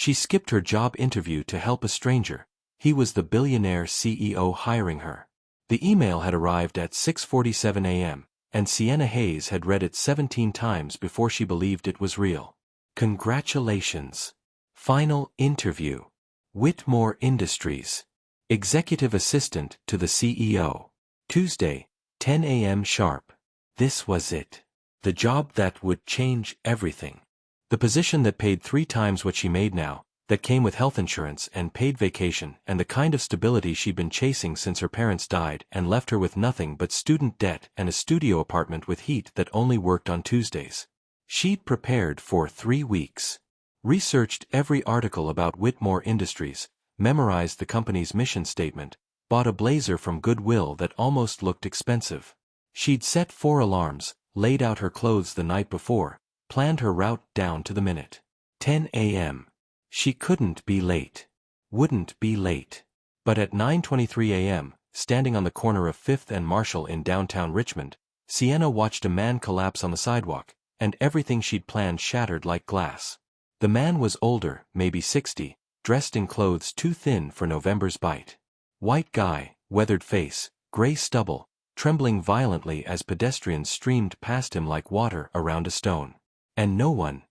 She skipped her job interview to help a stranger. He was the billionaire CEO hiring her. The email had arrived at 6:47 a.m., and Sienna Hayes had read it 17 times before she believed it was real. Congratulations. Final interview. Whitmore Industries. Executive Assistant to the CEO. Tuesday, 10 a.m. sharp. This was it. The job that would change everything. The position that paid 3 times what she made now, that came with health insurance and paid vacation and the kind of stability she'd been chasing since her parents died and left her with nothing but student debt and a studio apartment with heat that only worked on Tuesdays. She'd prepared for 3 weeks. Researched every article about Whitmore Industries, memorized the company's mission statement, bought a blazer from Goodwill that almost looked expensive. She'd set 4 alarms, laid out her clothes the night before, planned her route down to the minute. 10 a.m. She couldn't be late. Wouldn't be late. But at 9:23 a.m., standing on the corner of 5th and Marshall in downtown Richmond, Sienna watched a man collapse on the sidewalk, and everything she'd planned shattered like glass. The man was older, maybe 60, dressed in clothes too thin for November's bite. White guy, weathered face, gray stubble, trembling violently as pedestrians streamed past him like water around a stone. And no one,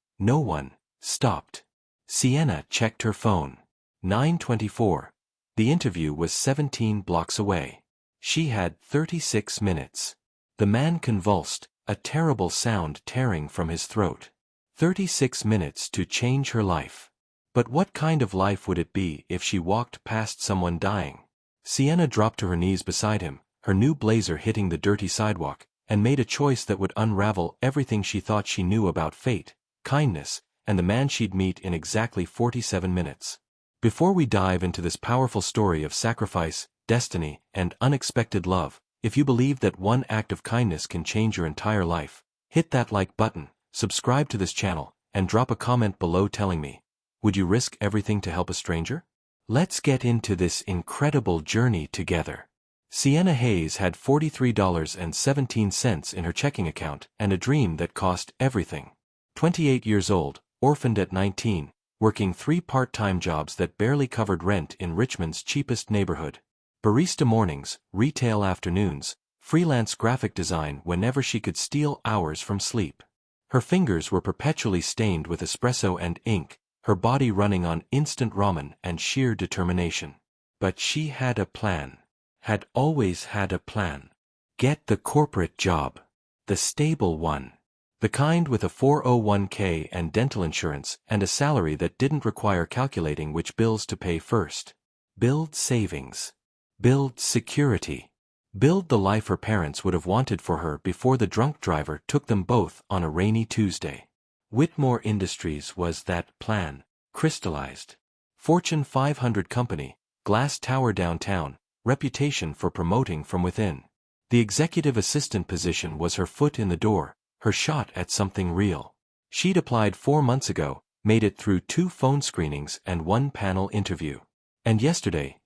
stopped. Sienna checked her phone. 9:24. The interview was 17 blocks away. She had 36 minutes. The man convulsed, a terrible sound tearing from his throat. 36 minutes to change her life. But what kind of life would it be if she walked past someone dying? Sienna dropped to her knees beside him, her new blazer hitting the dirty sidewalk, and made a choice that would unravel everything she thought she knew about fate, kindness, and the man she'd meet in exactly 47 minutes. Before we dive into this powerful story of sacrifice, destiny, and unexpected love, if you believe that one act of kindness can change your entire life, hit that like button, subscribe to this channel, and drop a comment below telling me, would you risk everything to help a stranger? Let's get into this incredible journey together. Sienna Hayes had $43.17 in her checking account and a dream that cost everything. 28 years old, orphaned at 19, working 3 part-time jobs that barely covered rent in Richmond's cheapest neighborhood. Barista mornings, retail afternoons, freelance graphic design whenever she could steal hours from sleep. Her fingers were perpetually stained with espresso and ink, her body running on instant ramen and sheer determination. But she had a plan. Had always had a plan. Get the corporate job. The stable one. The kind with a 401k and dental insurance and a salary that didn't require calculating which bills to pay first. Build savings. Build security. Build the life her parents would have wanted for her before the drunk driver took them both on a rainy Tuesday. Whitmore Industries was that plan, crystallized. Fortune 500 company, glass tower downtown, reputation for promoting from within. The executive assistant position was her foot in the door, her shot at something real. She'd applied 4 months ago, made it through 2 phone screenings and 1 panel interview. And yesterday,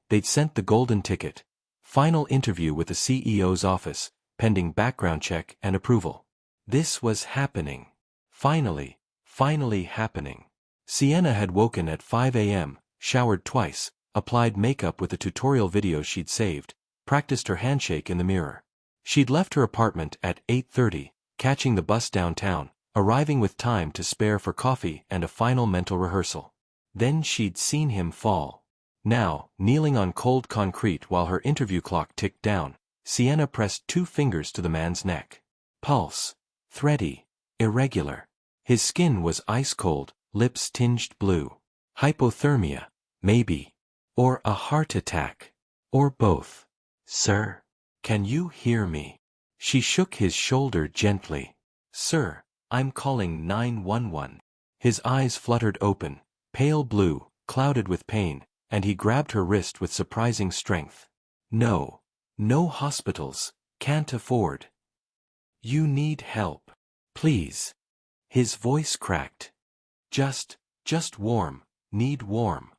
they'd sent the golden ticket. Final interview with the CEO's office, pending background check and approval. This was happening. Finally happening. Sienna had woken at 5 a.m., showered twice, applied makeup with the tutorial videos she'd saved, practiced her handshake in the mirror. She'd left her apartment at 8:30, catching the bus downtown, arriving with time to spare for coffee and a final mental rehearsal. Then she'd seen him fall. Now, kneeling on cold concrete while her interview clock ticked down, Sienna pressed 2 fingers to the man's neck. Pulse. Thready. Irregular. His skin was ice cold, lips tinged blue. Hypothermia. Maybe. Or a heart attack. Or both. Sir. Can you hear me? She shook his shoulder gently. Sir, I'm calling 911. His eyes fluttered open, pale blue, clouded with pain, and he grabbed her wrist with surprising strength. No. No hospitals. Can't afford. You need help. Please. His voice cracked. Just warm. Need warm.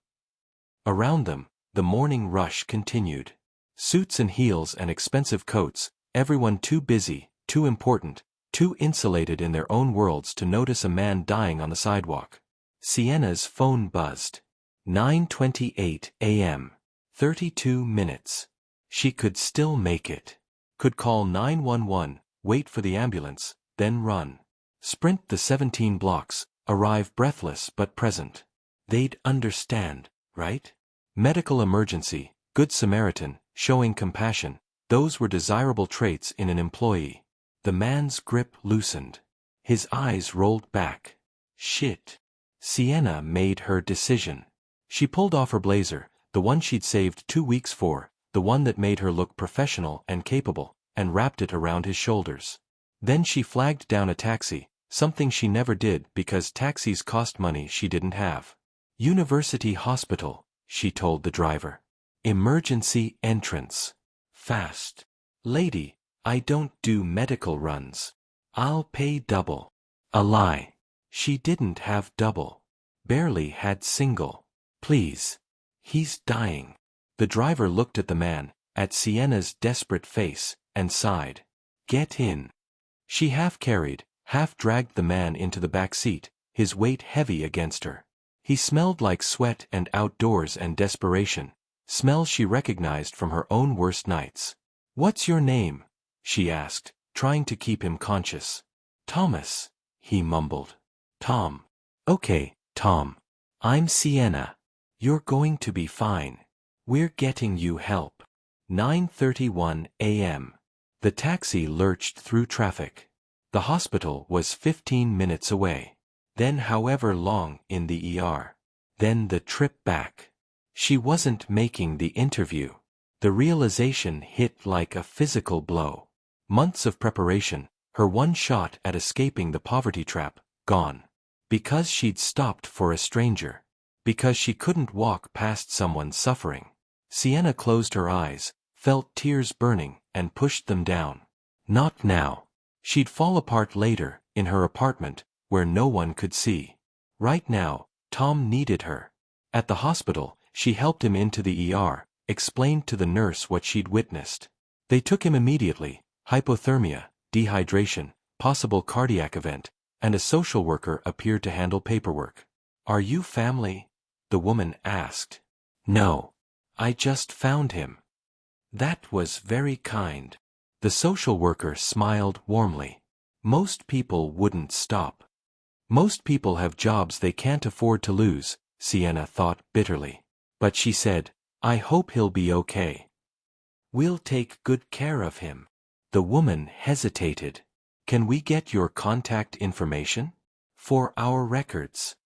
Around them, the morning rush continued. Suits and heels and expensive coats, everyone too busy, too important, too insulated in their own worlds to notice a man dying on the sidewalk. Sienna's phone buzzed. 9:28 a.m. 32 minutes. She could still make it. Could call 911, wait for the ambulance, then run. Sprint the 17 blocks, arrive breathless but present. They'd understand, right? Medical emergency, good Samaritan, showing compassion, those were desirable traits in an employee. The man's grip loosened. His eyes rolled back. Shit. Sienna made her decision. She pulled off her blazer, the one she'd saved 2 weeks for, the one that made her look professional and capable, and wrapped it around his shoulders. Then she flagged down a taxi, something she never did because taxis cost money she didn't have. University Hospital, she told the driver. Emergency entrance. Fast. Lady, I don't do medical runs. I'll pay double. A lie. She didn't have double. Barely had single. Please. He's dying. The driver looked at the man, at Sienna's desperate face, and sighed. Get in. She half carried, half dragged the man into the back seat, his weight heavy against her. He smelled like sweat and outdoors and desperation, smells she recognized from her own worst nights. What's your name? She asked, trying to keep him conscious. Thomas, he mumbled. Tom. Okay, Tom. I'm Sienna. You're going to be fine. We're getting you help. 9:31 a.m. The taxi lurched through traffic. The hospital was 15 minutes away. Then however long in the ER. Then the trip back. She wasn't making the interview. The realization hit like a physical blow. Months of preparation, her one shot at escaping the poverty trap, gone. Because she'd stopped for a stranger. Because she couldn't walk past someone suffering. Sienna closed her eyes, felt tears burning, and pushed them down. Not now. She'd fall apart later, in her apartment, where no one could see. Right now, Tom needed her. At the hospital, she helped him into the ER, explained to the nurse what she'd witnessed. They took him immediately, hypothermia, dehydration, possible cardiac event, and a social worker appeared to handle paperwork. Are you family? The woman asked. No. I just found him. That was very kind. The social worker smiled warmly. Most people wouldn't stop. Most people have jobs they can't afford to lose, Sienna thought bitterly. But she said, I hope he'll be okay. We'll take good care of him. The woman hesitated. Can we get your contact information? For our records.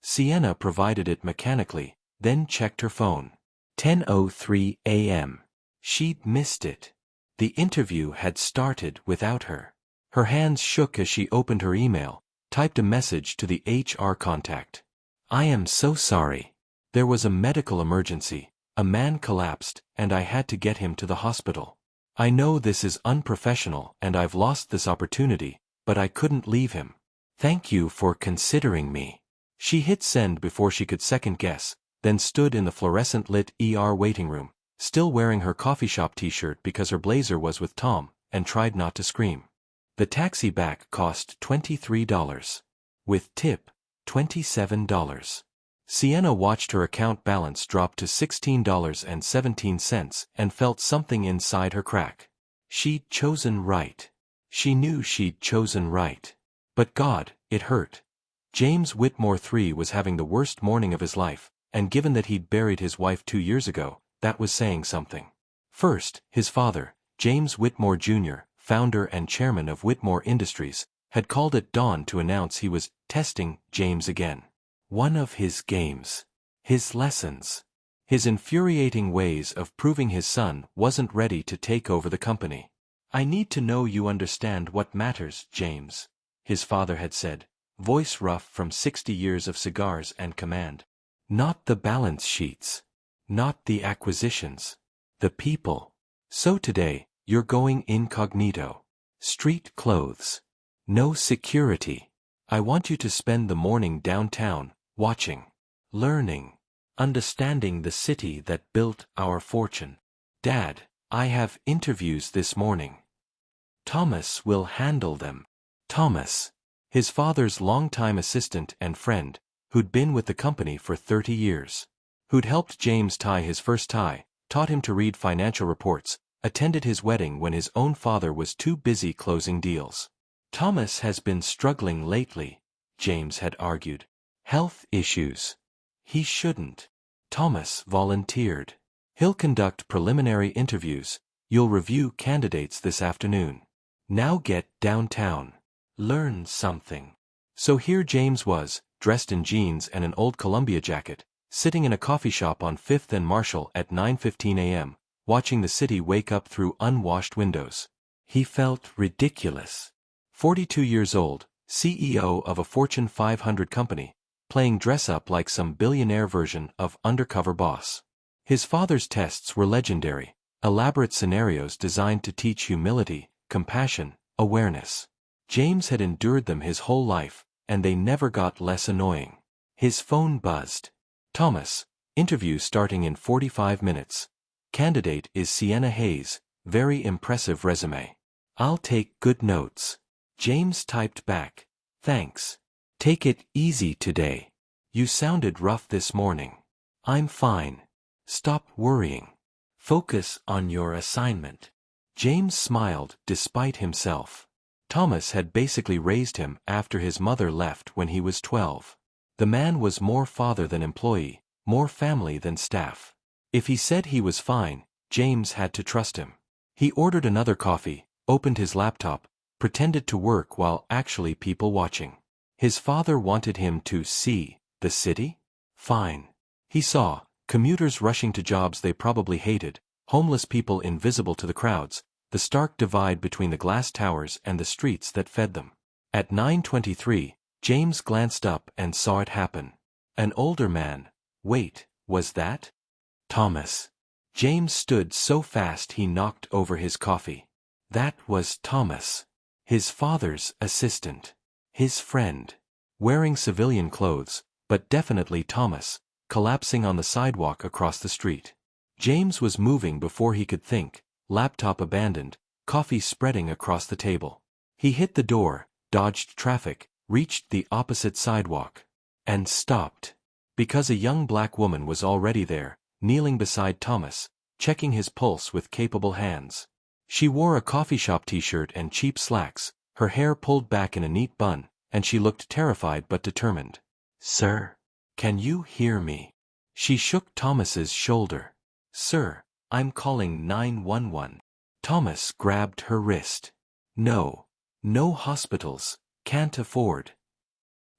Sienna provided it mechanically, then checked her phone. 10:03 a.m. She'd missed it. The interview had started without her. Her hands shook as she opened her email, typed a message to the HR contact. I am so sorry. There was a medical emergency, a man collapsed, and I had to get him to the hospital. I know this is unprofessional and I've lost this opportunity, but I couldn't leave him. Thank you for considering me. She hit send before she could second guess, then stood in the fluorescent-lit ER waiting room, still wearing her coffee shop t-shirt because her blazer was with Tom, and tried not to scream. The taxi back cost $23. With tip, $27. Sienna watched her account balance drop to $16.17 and felt something inside her crack. She'd chosen right. She knew she'd chosen right. But God, it hurt. James Whitmore III was having the worst morning of his life, and given that he'd buried his wife 2 years ago, that was saying something. First, his father, James Whitmore Jr., founder and chairman of Whitmore Industries, had called at dawn to announce he was testing James again. One of his games. His lessons. His infuriating ways of proving his son wasn't ready to take over the company. I need to know you understand what matters, James, his father had said, voice rough from 60 years of cigars and command. Not the balance sheets. Not the acquisitions. The people. So today, you're going incognito. Street clothes. No security. I want you to spend the morning downtown, watching, learning, understanding the city that built our fortune. Dad, I have interviews this morning. Thomas will handle them. Thomas, his father's longtime assistant and friend, who'd been with the company for 30 years, who'd helped James tie his first tie, taught him to read financial reports, attended his wedding when his own father was too busy closing deals. Thomas has been struggling lately, James had argued. Health issues. He shouldn't. Thomas volunteered. He'll conduct preliminary interviews. You'll review candidates this afternoon. Now get downtown. Learn something. So here James was, dressed in jeans and an old Columbia jacket, sitting in a coffee shop on 5th and Marshall at 9:15 a.m., watching the city wake up through unwashed windows. He felt ridiculous. 42 years old, CEO of a Fortune 500 company, playing dress-up like some billionaire version of Undercover Boss. His father's tests were legendary, elaborate scenarios designed to teach humility, compassion, awareness. James had endured them his whole life, and they never got less annoying. His phone buzzed. Thomas, interview starting in 45 minutes. Candidate is Sienna Hayes, very impressive resume. I'll take good notes. James typed back, thanks. Take it easy today. You sounded rough this morning. I'm fine. Stop worrying. Focus on your assignment. James smiled despite himself. Thomas had basically raised him after his mother left when he was 12. The man was more father than employee, more family than staff. If he said he was fine, James had to trust him. He ordered another coffee, opened his laptop, pretended to work while actually people watching. His father wanted him to see the city? Fine. He saw commuters rushing to jobs they probably hated, homeless people invisible to the crowds, the stark divide between the glass towers and the streets that fed them. At 9:23, James glanced up and saw it happen. An older man. Wait, was that Thomas? James stood so fast he knocked over his coffee. That was Thomas. His father's assistant. His friend. Wearing civilian clothes, but definitely Thomas, collapsing on the sidewalk across the street. James was moving before he could think, laptop abandoned, coffee spreading across the table. He hit the door, dodged traffic, reached the opposite sidewalk, and stopped. Because a young black woman was already there, kneeling beside Thomas, checking his pulse with capable hands. She wore a coffee shop t-shirt and cheap slacks, her hair pulled back in a neat bun, and she looked terrified but determined. Sir, can you hear me? She shook Thomas's shoulder. Sir, I'm calling 911. Thomas grabbed her wrist. No. No hospitals. Can't afford.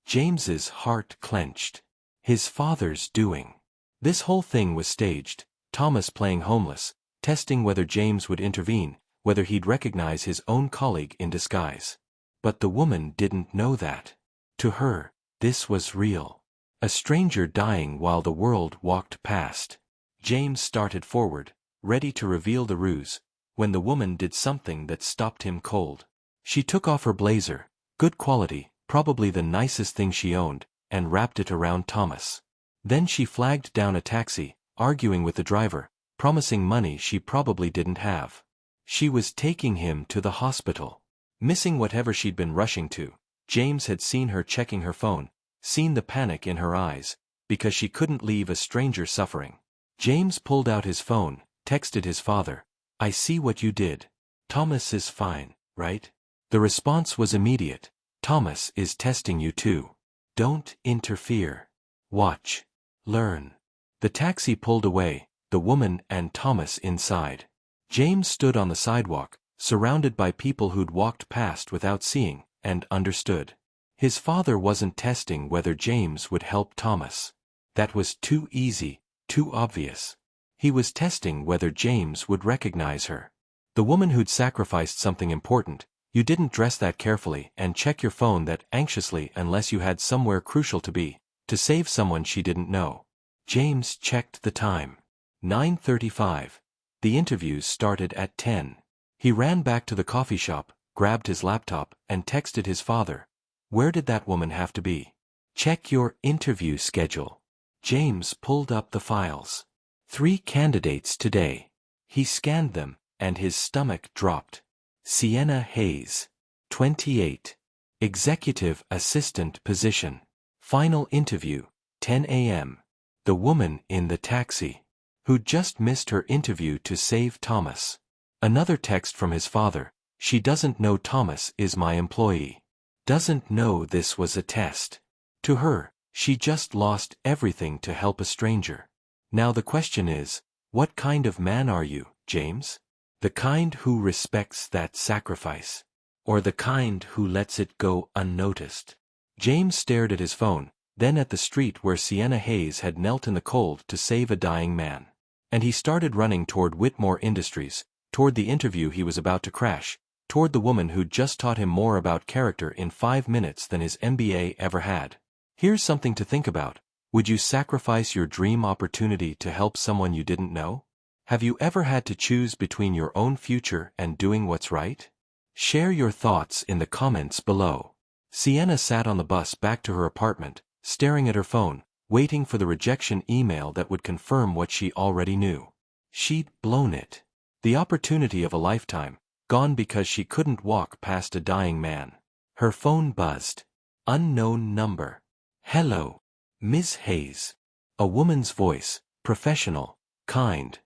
James's heart clenched. His father's doing. This whole thing was staged, Thomas playing homeless, testing whether James would intervene, whether he'd recognize his own colleague in disguise. But the woman didn't know that. To her, this was real. A stranger dying while the world walked past. James started forward, ready to reveal the ruse, when the woman did something that stopped him cold. She took off her blazer, good quality, probably the nicest thing she owned, and wrapped it around Thomas. Then she flagged down a taxi, arguing with the driver, promising money she probably didn't have. She was taking him to the hospital. Missing whatever she'd been rushing to, James had seen her checking her phone, seen the panic in her eyes, because she couldn't leave a stranger suffering. James pulled out his phone, texted his father, I see what you did. Thomas is fine, right? The response was immediate. Thomas is testing you too. Don't interfere. Watch. Learn. The taxi pulled away, the woman and Thomas inside. James stood on the sidewalk, surrounded by people who'd walked past without seeing, and understood. His father wasn't testing whether James would help Thomas. That was too easy, too obvious. He was testing whether James would recognize her. The woman who'd sacrificed something important. You didn't dress that carefully and check your phone that anxiously unless you had somewhere crucial to be, to save someone she didn't know. James checked the time. 9:35. The interviews started at 10. He ran back to the coffee shop, grabbed his laptop, and texted his father. Where did that woman have to be? Check your interview schedule. James pulled up the files. 3 candidates today. He scanned them, and his stomach dropped. Sienna Hayes. 28. Executive assistant position. Final interview, 10 a.m. The woman in the taxi, who just missed her interview to save Thomas. Another text from his father, she doesn't know Thomas is my employee. Doesn't know this was a test. To her, she just lost everything to help a stranger. Now the question is, what kind of man are you, James? The kind who respects that sacrifice? Or the kind who lets it go unnoticed? James stared at his phone, then at the street where Sienna Hayes had knelt in the cold to save a dying man. And he started running toward Whitmore Industries, toward the interview he was about to crash, toward the woman who'd just taught him more about character in 5 minutes than his MBA ever had. Here's something to think about. Would you sacrifice your dream opportunity to help someone you didn't know? Have you ever had to choose between your own future and doing what's right? Share your thoughts in the comments below. Sienna sat on the bus back to her apartment, staring at her phone, waiting for the rejection email that would confirm what she already knew. She'd blown it. The opportunity of a lifetime, gone because she couldn't walk past a dying man. Her phone buzzed. Unknown number. Hello. Ms. Hayes. A woman's voice, professional, kind.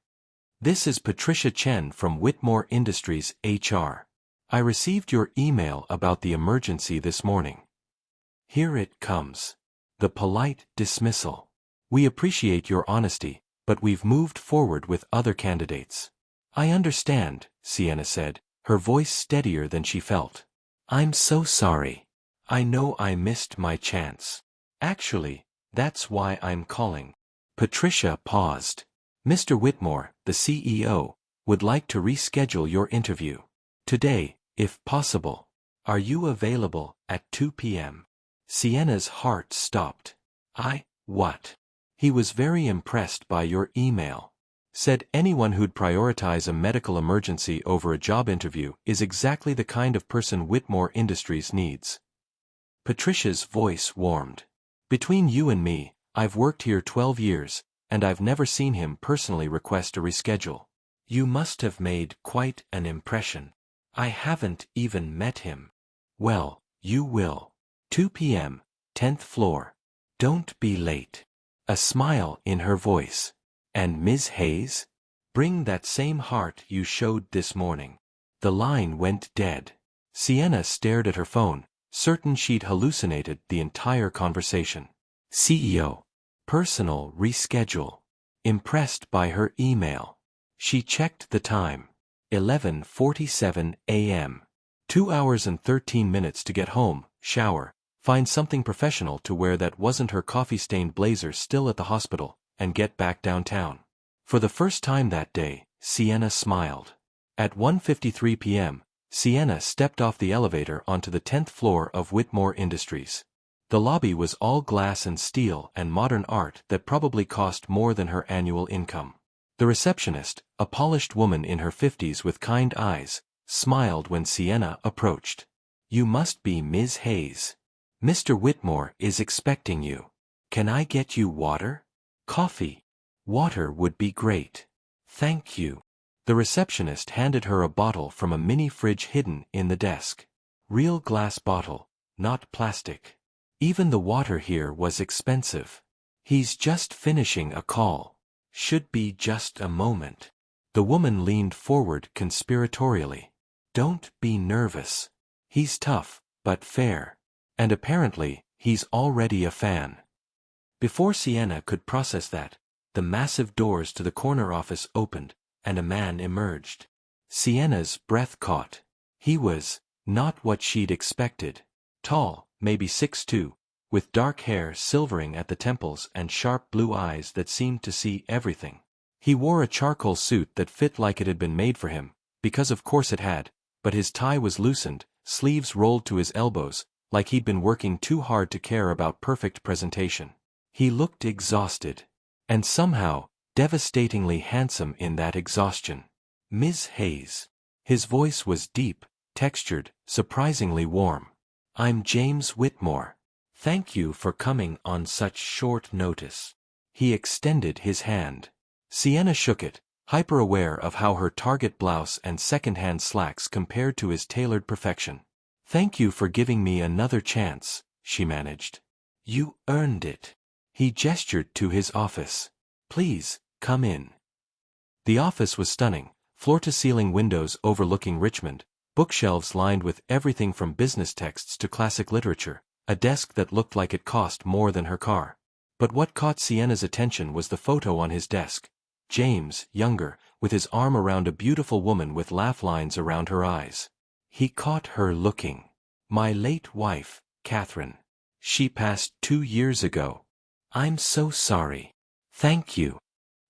This is Patricia Chen from Whitmore Industries, HR. I received your email about the emergency this morning. Here it comes. The polite dismissal. We appreciate your honesty, but we've moved forward with other candidates. I understand, Sienna said, her voice steadier than she felt. I'm so sorry. I know I missed my chance. Actually, that's why I'm calling. Patricia paused. Mr. Whitmore, the CEO, would like to reschedule your interview. Today, if possible. Are you available at 2 p.m.? Sienna's heart stopped. What? He was very impressed by your email. Said anyone who'd prioritize a medical emergency over a job interview is exactly the kind of person Whitmore Industries needs. Patricia's voice warmed. Between you and me, I've worked here 12 years, and I've never seen him personally request a reschedule. You must have made quite an impression. I haven't even met him. Well, you will. 2 p.m., 10th floor. Don't be late. A smile in her voice. And Ms. Hayes? Bring that same heart you showed this morning. The line went dead. Sienna stared at her phone, certain she'd hallucinated the entire conversation. CEO. Personal reschedule. Impressed by her email. She checked the time. 11:47 a.m. 2 hours and 13 minutes to get home, shower, find something professional to wear that wasn't her coffee-stained blazer still at the hospital, and get back downtown. For the first time that day, Sienna smiled. At 1:53 p.m., Sienna stepped off the elevator onto the 10th floor of Whitmore Industries. The lobby was all glass and steel and modern art that probably cost more than her annual income. The receptionist, a polished woman in her 50s with kind eyes, smiled when Sienna approached. You must be Ms. Hayes. Mr. Whitmore is expecting you. Can I get you water? Coffee. Water would be great. Thank you. The receptionist handed her a bottle from a mini fridge hidden in the desk. Real glass bottle, not plastic. Even the water here was expensive. He's just finishing a call. Should be just a moment. The woman leaned forward conspiratorially. Don't be nervous. He's tough, but fair. And apparently, he's already a fan. Before Sienna could process that, the massive doors to the corner office opened, and a man emerged. Sienna's breath caught. He was not what she'd expected. Tall, maybe 6'2", with dark hair silvering at the temples and sharp blue eyes that seemed to see everything. He wore a charcoal suit that fit like it had been made for him, because of course it had, but his tie was loosened, sleeves rolled to his elbows, like he'd been working too hard to care about perfect presentation. He looked exhausted. And somehow, devastatingly handsome in that exhaustion. Ms. Hayes. His voice was deep, textured, surprisingly warm. I'm James Whitmore. Thank you for coming on such short notice. He extended his hand. Sienna shook it, hyper-aware of how her Target blouse and second-hand slacks compared to his tailored perfection. Thank you for giving me another chance, she managed. You earned it. He gestured to his office. Please, come in. The office was stunning, floor-to-ceiling windows overlooking Richmond, bookshelves lined with everything from business texts to classic literature, a desk that looked like it cost more than her car. But what caught Sienna's attention was the photo on his desk. James, younger, with his arm around a beautiful woman with laugh lines around her eyes. He caught her looking. My late wife, Catherine. She passed 2 years ago. I'm so sorry. Thank you.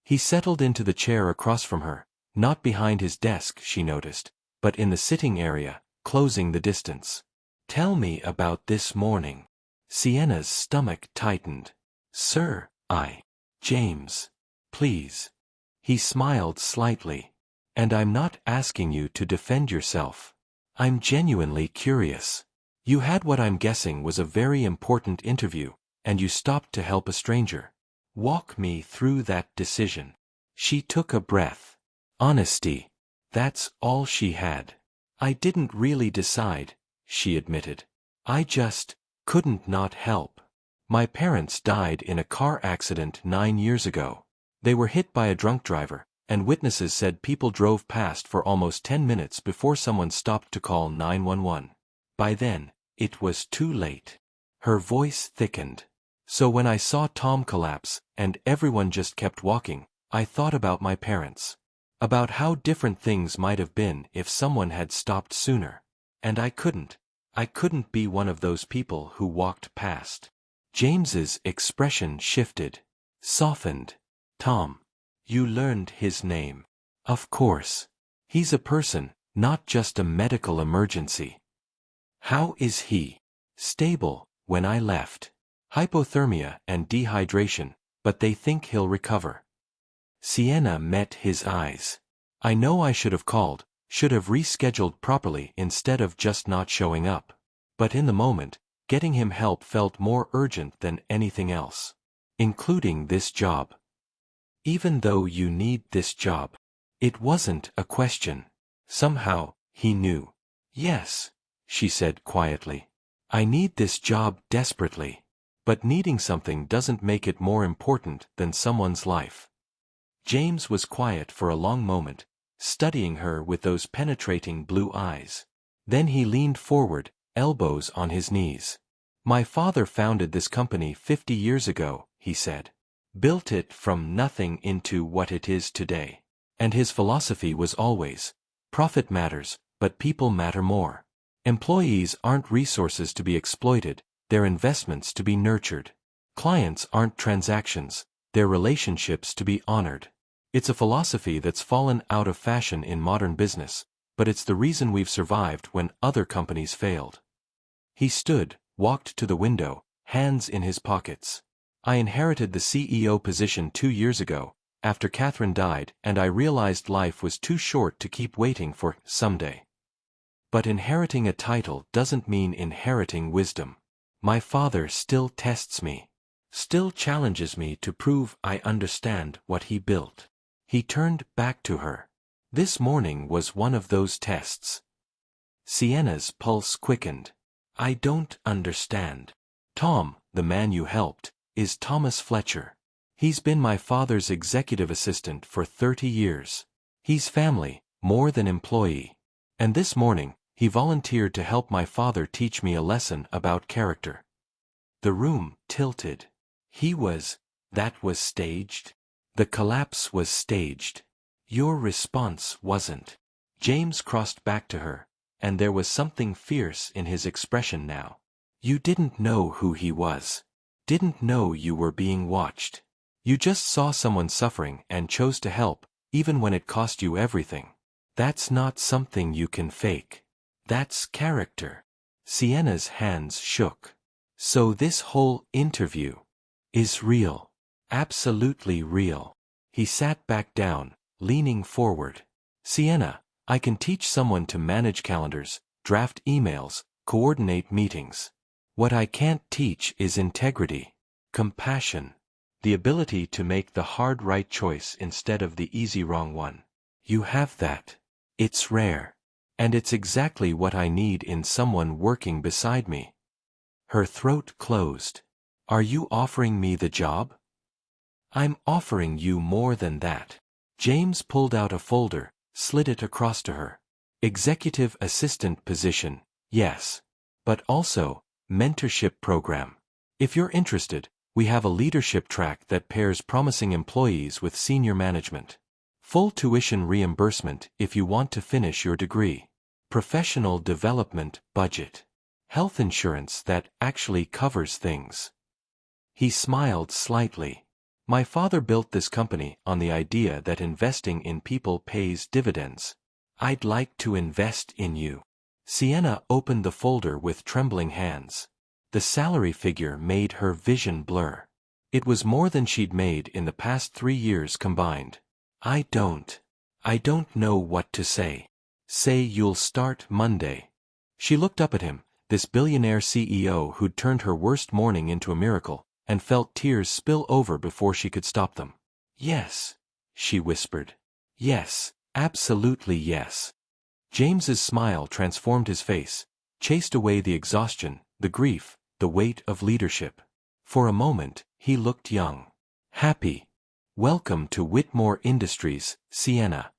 He settled into the chair across from her, not behind his desk, she noticed, but in the sitting area, closing the distance. Tell me about this morning. Sienna's stomach tightened. Sir, James. Please. He smiled slightly. And I'm not asking you to defend yourself. I'm genuinely curious. You had what I'm guessing was a very important interview, and you stopped to help a stranger. Walk me through that decision. She took a breath. Honesty. That's all she had. I didn't really decide, she admitted. I just couldn't not help. My parents died in a car accident 9 years ago. They were hit by a drunk driver, and witnesses said people drove past for almost 10 minutes before someone stopped to call 911. By then, it was too late. Her voice thickened. So when I saw Tom collapse, and everyone just kept walking, I thought about my parents. About how different things might have been if someone had stopped sooner. And I couldn't be one of those people who walked past. James's expression shifted. Softened. Tom. You learned his name. Of course. He's a person, not just a medical emergency. How is he? Stable, when I left. Hypothermia and dehydration, but they think he'll recover. Sienna met his eyes. I know I should have called, should have rescheduled properly instead of just not showing up. But in the moment, getting him help felt more urgent than anything else. Including this job. Even though you need this job. It wasn't a question. Somehow, he knew. Yes, she said quietly. I need this job desperately. But needing something doesn't make it more important than someone's life. James was quiet for a long moment, studying her with those penetrating blue eyes. Then he leaned forward, elbows on his knees. My father founded this company 50 years ago, he said. Built it from nothing into what it is today. And his philosophy was always, profit matters, but people matter more. Employees aren't resources to be exploited, they're investments to be nurtured. Clients aren't transactions, they're relationships to be honored. It's a philosophy that's fallen out of fashion in modern business, but it's the reason we've survived when other companies failed. He stood, walked to the window, hands in his pockets. I inherited the CEO position 2 years ago, after Catherine died, and I realized life was too short to keep waiting for someday. But inheriting a title doesn't mean inheriting wisdom. My father still tests me. Still challenges me to prove I understand what he built. He turned back to her. This morning was one of those tests. Sienna's pulse quickened. I don't understand. Tom, the man you helped, is Thomas Fletcher. He's been my father's executive assistant for 30 years. He's family, more than employee. And this morning, he volunteered to help my father teach me a lesson about character. The room tilted. That was staged? The collapse was staged. Your response wasn't. James crossed back to her, and there was something fierce in his expression now. You didn't know who he was. Didn't know you were being watched. You just saw someone suffering and chose to help, even when it cost you everything. That's not something you can fake. That's character. Sienna's hands shook. So this whole interview is real. Absolutely real. He sat back down, leaning forward. Sienna, I can teach someone to manage calendars, draft emails, coordinate meetings. What I can't teach is integrity, compassion, the ability to make the hard right choice instead of the easy wrong one. You have that. It's rare. And it's exactly what I need in someone working beside me. Her throat closed. Are you offering me the job? I'm offering you more than that. James pulled out a folder, slid it across to her. Executive assistant position, yes. But also, mentorship program. If you're interested, we have a leadership track that pairs promising employees with senior management. Full tuition reimbursement if you want to finish your degree. Professional development budget. Health insurance that actually covers things. He smiled slightly. My father built this company on the idea that investing in people pays dividends. I'd like to invest in you. Sienna opened the folder with trembling hands. The salary figure made her vision blur. It was more than she'd made in the past 3 years combined. I don't know what to say. Say you'll start Monday. She looked up at him, this billionaire CEO who'd turned her worst morning into a miracle, and felt tears spill over before she could stop them. Yes, she whispered. Yes, absolutely yes. James's smile transformed his face, chased away the exhaustion, the grief, the weight of leadership. For a moment, he looked young. Happy. Welcome to Whitmore Industries, Sienna.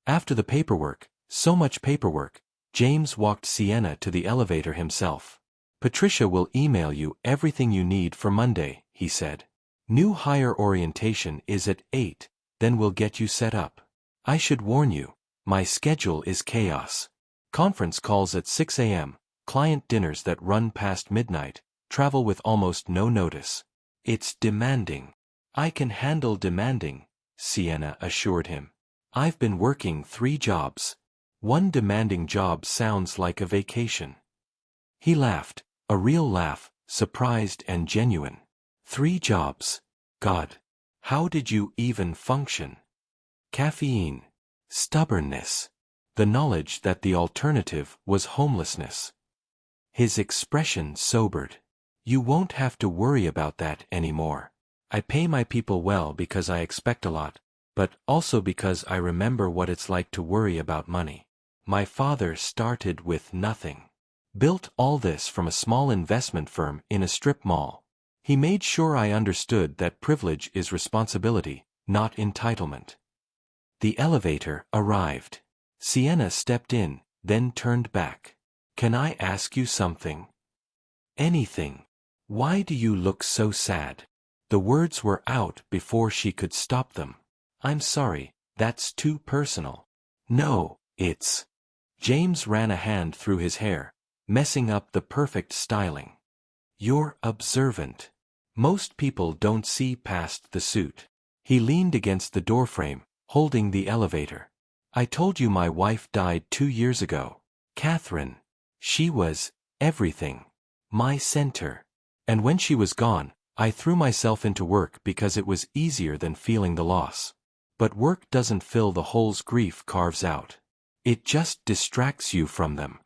After the paperwork, so much paperwork, James walked Sienna to the elevator himself. Patricia will email you everything you need for Monday, he said. New hire orientation is at 8, then we'll get you set up. I should warn you, my schedule is chaos. Conference calls at 6 a.m., client dinners that run past midnight, travel with almost no notice. It's demanding. I can handle demanding, Sienna assured him. I've been working 3 jobs. One demanding job sounds like a vacation. He laughed, a real laugh, surprised and genuine. 3 jobs. God. How did you even function? Caffeine. Stubbornness. The knowledge that the alternative was homelessness. His expression sobered. You won't have to worry about that anymore. I pay my people well because I expect a lot, but also because I remember what it's like to worry about money. My father started with nothing. Built all this from a small investment firm in a strip mall. He made sure I understood that privilege is responsibility, not entitlement. The elevator arrived. Sienna stepped in, then turned back. Can I ask you something? Anything. Why do you look so sad? The words were out before she could stop them. I'm sorry, that's too personal. No, it's... James ran a hand through his hair, messing up the perfect styling. You're observant. Most people don't see past the suit. He leaned against the doorframe, holding the elevator. I told you my wife died 2 years ago. Catherine. She was everything. My center. And when she was gone, I threw myself into work because it was easier than feeling the loss. But work doesn't fill the holes grief carves out. It just distracts you from them.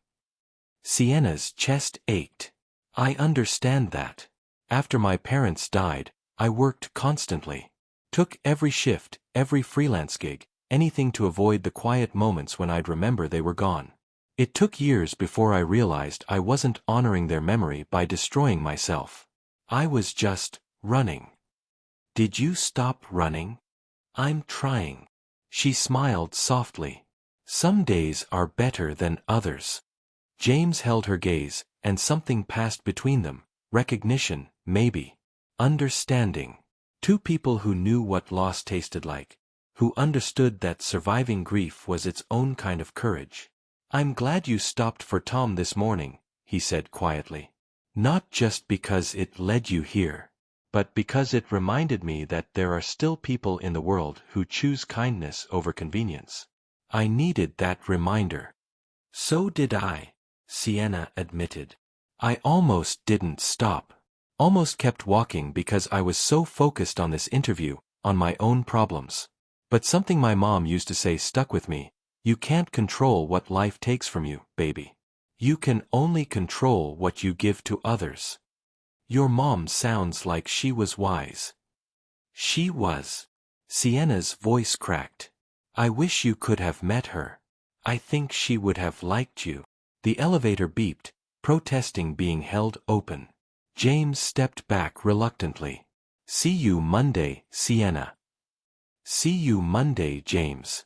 Sienna's chest ached. I understand that. After my parents died, I worked constantly. Took every shift, every freelance gig, anything to avoid the quiet moments when I'd remember they were gone. It took years before I realized I wasn't honoring their memory by destroying myself. I was just running. Did you stop running? I'm trying. She smiled softly. Some days are better than others. James held her gaze, and something passed between them. Recognition, maybe. Understanding. 2 people who knew what loss tasted like. Who understood that surviving grief was its own kind of courage. I'm glad you stopped for Tom this morning, he said quietly. Not just because it led you here, but because it reminded me that there are still people in the world who choose kindness over convenience. I needed that reminder. So did I, Sienna admitted. I almost didn't stop. Almost kept walking because I was so focused on this interview, on my own problems. But something my mom used to say stuck with me. You can't control what life takes from you, baby. You can only control what you give to others. Your mom sounds like she was wise. She was. Sienna's voice cracked. I wish you could have met her. I think she would have liked you. The elevator beeped, protesting being held open. James stepped back reluctantly. "See you Monday, Sienna." "See you Monday, James."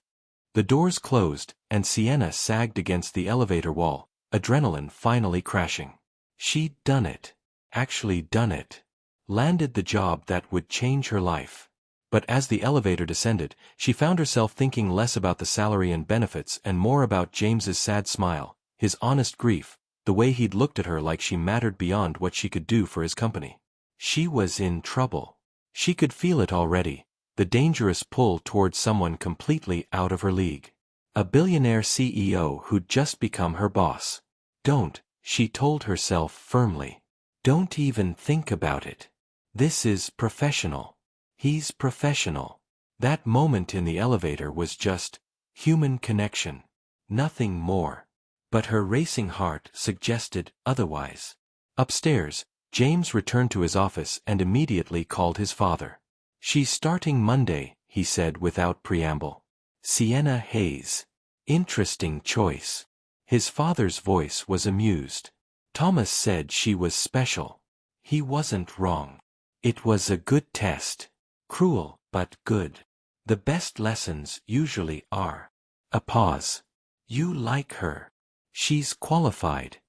The doors closed, and Sienna sagged against the elevator wall, adrenaline finally crashing. She'd done it. Actually done it. Landed the job that would change her life. But as the elevator descended, she found herself thinking less about the salary and benefits and more about James's sad smile, his honest grief, the way he'd looked at her like she mattered beyond what she could do for his company. She was in trouble. She could feel it already, the dangerous pull towards someone completely out of her league. A billionaire CEO who'd just become her boss. "Don't," she told herself firmly. "Don't even think about it. This is professional. He's professional." That moment in the elevator was just human connection. Nothing more. But her racing heart suggested otherwise. Upstairs, James returned to his office and immediately called his father. "She's starting Monday," he said without preamble. "Sienna Hayes. Interesting choice." His father's voice was amused. "Thomas said she was special." He wasn't wrong. It was a good test. Cruel, but good. The best lessons usually are. A pause. "You like her. She's qualified."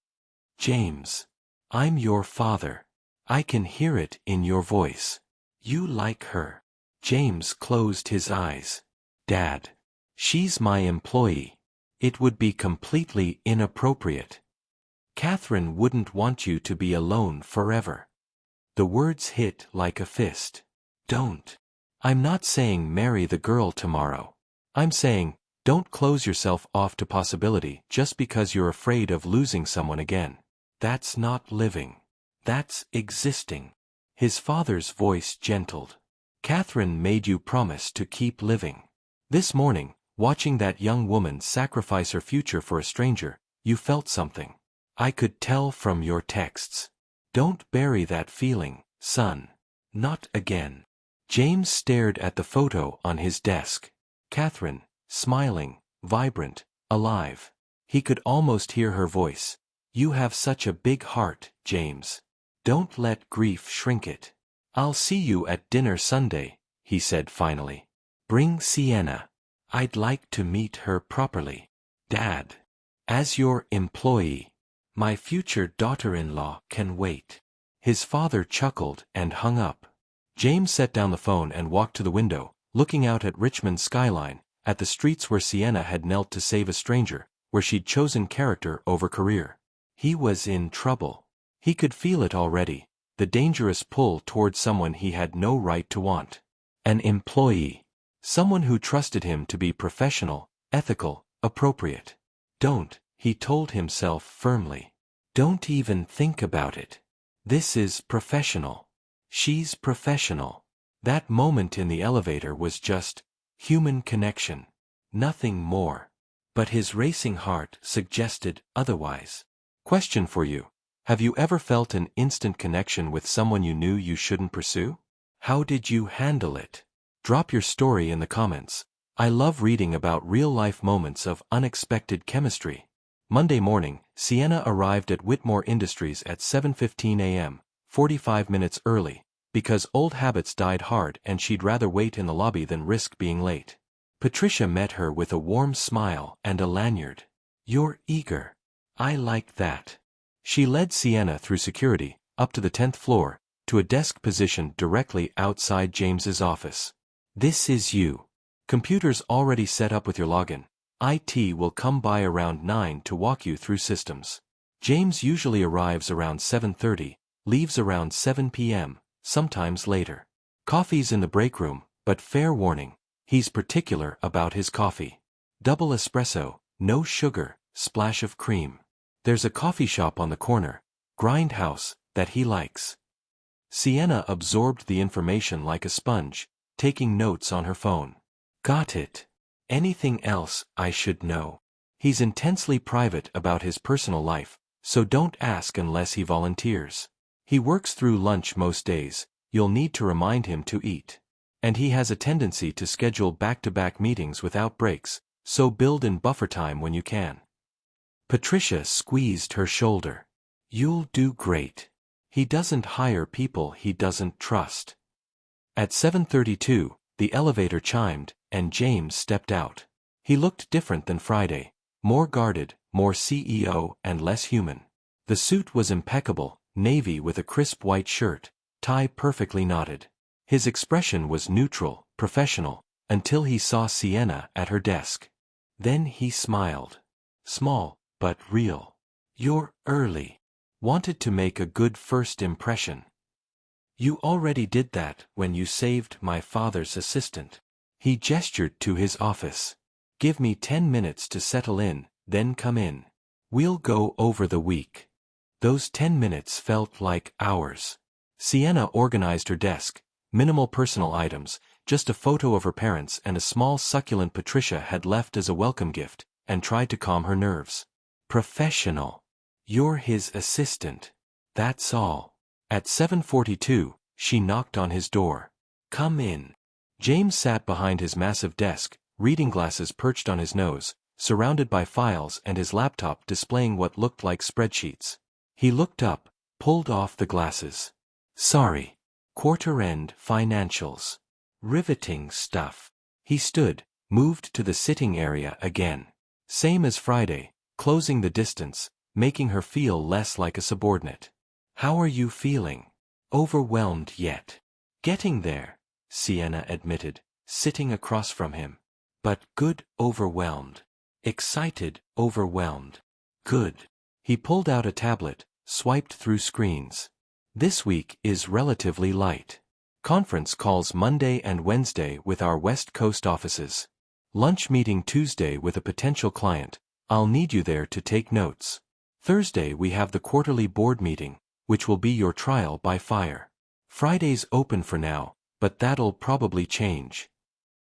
"James. I'm your father. I can hear it in your voice. You like her." James closed his eyes. "Dad. She's my employee. It would be completely inappropriate. Catherine wouldn't want you to be alone forever." The words hit like a fist. "Don't. I'm not saying marry the girl tomorrow. I'm saying, don't close yourself off to possibility just because you're afraid of losing someone again. That's not living. That's existing." His father's voice gentled. "Catherine made you promise to keep living. This morning, watching that young woman sacrifice her future for a stranger, you felt something. I could tell from your texts. Don't bury that feeling, son. Not again." James stared at the photo on his desk. Catherine, smiling, vibrant, alive. He could almost hear her voice. "You have such a big heart, James. Don't let grief shrink it." "I'll see you at dinner Sunday," he said finally. "Bring Sienna. I'd like to meet her properly." "Dad. As your employee. My future daughter-in-law can wait." His father chuckled and hung up. James set down the phone and walked to the window, looking out at Richmond's skyline, at the streets where Sienna had knelt to save a stranger, where she'd chosen character over career. He was in trouble. He could feel it already, the dangerous pull towards someone he had no right to want. An employee. Someone who trusted him to be professional, ethical, appropriate. "Don't," he told himself firmly. "Don't even think about it. This is professional. She's professional." That moment in the elevator was just human connection. Nothing more. But his racing heart suggested otherwise. Question for you. Have you ever felt an instant connection with someone you knew you shouldn't pursue? How did you handle it? Drop your story in the comments. I love reading about real-life moments of unexpected chemistry. Monday morning, Sienna arrived at Whitmore Industries at 7:15 a.m., 45 minutes early, because old habits died hard and she'd rather wait in the lobby than risk being late. Patricia met her with a warm smile and a lanyard. "You're eager. I like that." She led Sienna through security, up to the 10th floor, to a desk position directly outside James's office. "This is you. Computers already set up with your login. IT will come by around 9 to walk you through systems." James usually arrives around 7:30, leaves around 7 p.m., sometimes later. Coffee's in the break room, but fair warning, he's particular about his coffee. Double espresso, no sugar, splash of cream. There's a coffee shop on the corner, Grindhouse, that he likes. Sienna absorbed the information like a sponge, taking notes on her phone. "Got it. Anything else I should know?" He's intensely private about his personal life, so don't ask unless he volunteers. He works through lunch most days, you'll need to remind him to eat. And he has a tendency to schedule back-to-back meetings without breaks, so build in buffer time when you can. Patricia squeezed her shoulder. "You'll do great." He doesn't hire people he doesn't trust. At 7:32, the elevator chimed, and James stepped out. He looked different than Friday, more guarded, more CEO and less human. The suit was impeccable, navy with a crisp white shirt, tie perfectly knotted. His expression was neutral, professional, until he saw Sienna at her desk. Then he smiled. Small, but real. "You're early. Wanted to make a good first impression." "You already did that when you saved my father's assistant." He gestured to his office. "Give me 10 minutes to settle in, then come in. We'll go over the week." Those 10 minutes felt like hours. Sienna organized her desk, minimal personal items, just a photo of her parents and a small succulent Patricia had left as a welcome gift, and tried to calm her nerves. "Professional. You're his assistant. That's all." At 7:42, she knocked on his door. "Come in." James sat behind his massive desk, reading glasses perched on his nose, surrounded by files and his laptop displaying what looked like spreadsheets. He looked up, pulled off the glasses. "Sorry. Quarter-end financials. Riveting stuff." He stood, moved to the sitting area again. Same as Friday, closing the distance, making her feel less like a subordinate. "How are you feeling?" "Overwhelmed yet." "Getting there," Sienna admitted, sitting across from him. "But good overwhelmed." "Excited overwhelmed." "Good." He pulled out a tablet, swiped through screens. "This week is relatively light. Conference calls Monday and Wednesday with our West Coast offices. Lunch meeting Tuesday with a potential client. I'll need you there to take notes. Thursday we have the quarterly board meeting, which will be your trial by fire. Friday's open for now, but that'll probably change."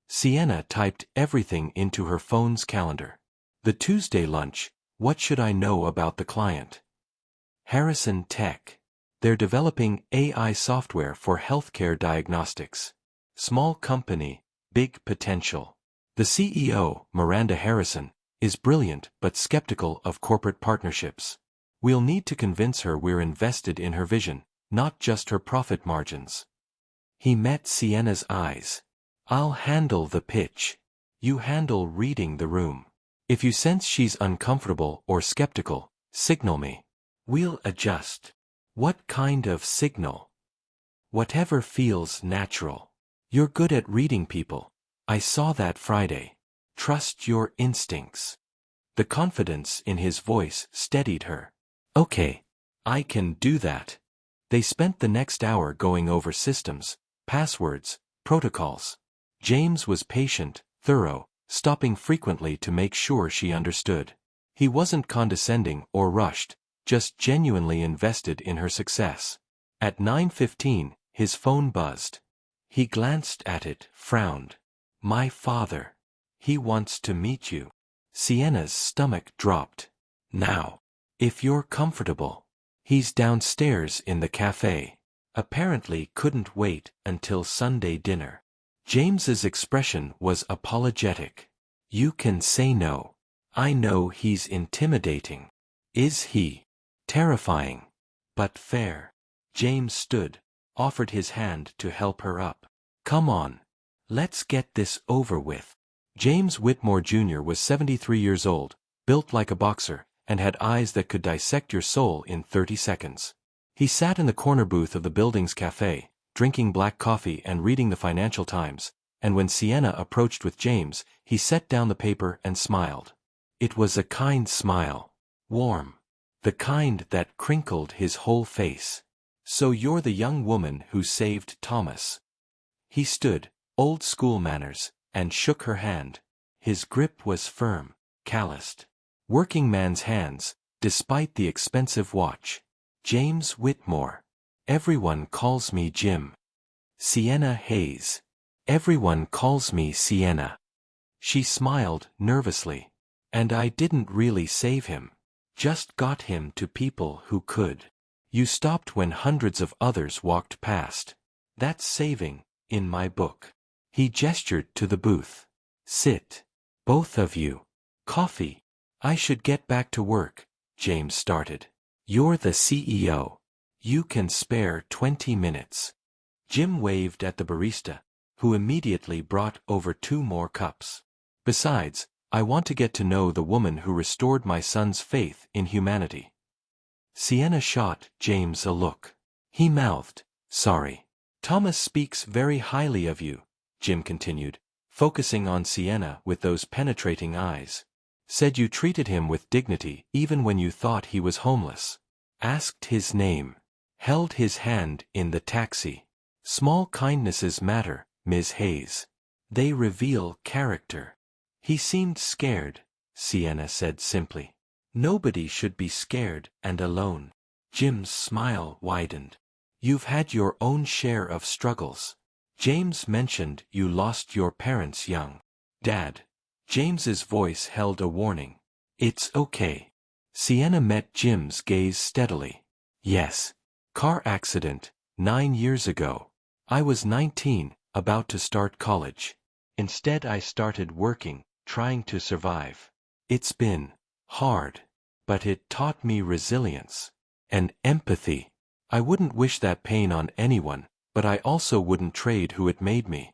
Sienna typed everything into her phone's calendar. The Tuesday lunch, what should I know about the client? Harrison Tech. They're developing AI software for healthcare diagnostics. Small company, big potential. The CEO, Miranda Harrison, is brilliant but skeptical of corporate partnerships. We'll need to convince her we're invested in her vision, not just her profit margins. He met Sienna's eyes. "I'll handle the pitch. You handle reading the room. If you sense she's uncomfortable or skeptical, signal me. We'll adjust." "What kind of signal?" "Whatever feels natural. You're good at reading people. I saw that Friday. Trust your instincts." The confidence in his voice steadied her. "Okay. I can do that." They spent the next hour going over systems, passwords, protocols. James was patient, thorough, stopping frequently to make sure she understood. He wasn't condescending or rushed, just genuinely invested in her success. At 9:15, his phone buzzed. He glanced at it, frowned. "My father. He wants to meet you." Sienna's stomach dropped. "Now. If you're comfortable." "He's downstairs in the cafe. Apparently couldn't wait until Sunday dinner." James's expression was apologetic. "You can say no. I know he's intimidating." "Is he?" "Terrifying. But fair." James stood, offered his hand to help her up. "Come on. Let's get this over with." James Whitmore Jr. was 73 years old, built like a boxer, and had eyes that could dissect your soul in 30 seconds. He sat in the corner booth of the building's cafe, drinking black coffee and reading the Financial Times, and when Sienna approached with James, he set down the paper and smiled. It was a kind smile. Warm. The kind that crinkled his whole face. "So you're the young woman who saved Thomas." He stood, old school manners, and shook her hand. His grip was firm, calloused. Working man's hands, despite the expensive watch. "James Whitmore. Everyone calls me Jim." "Sienna Hayes. Everyone calls me Sienna." She smiled nervously. "And I didn't really save him. Just got him to people who could. You stopped when hundreds of others walked past. That's saving, in my book." He gestured to the booth. "Sit. Both of you. Coffee." "I should get back to work," James started. "You're the CEO. You can spare 20 minutes. Jim waved at the barista, who immediately brought over 2 more cups. Besides, I want to get to know the woman who restored my son's faith in humanity. Sienna shot James a look. He mouthed, "Sorry. Thomas speaks very highly of you," Jim continued, focusing on Sienna with those penetrating eyes. "Said you treated him with dignity even when you thought he was homeless. Asked his name. Held his hand in the taxi. Small kindnesses matter, Ms. Hayes. They reveal character." "He seemed scared," Sienna said simply. "Nobody should be scared and alone." Jim's smile widened. "You've had your own share of struggles. James mentioned you lost your parents young." "Dad." James's voice held a warning. "It's okay." Sienna met Jim's gaze steadily. "Yes. Car accident, 9 years ago. I was 19, about to start college. Instead I started working, trying to survive. It's been hard. But it taught me resilience. And empathy. I wouldn't wish that pain on anyone, but I also wouldn't trade who it made me."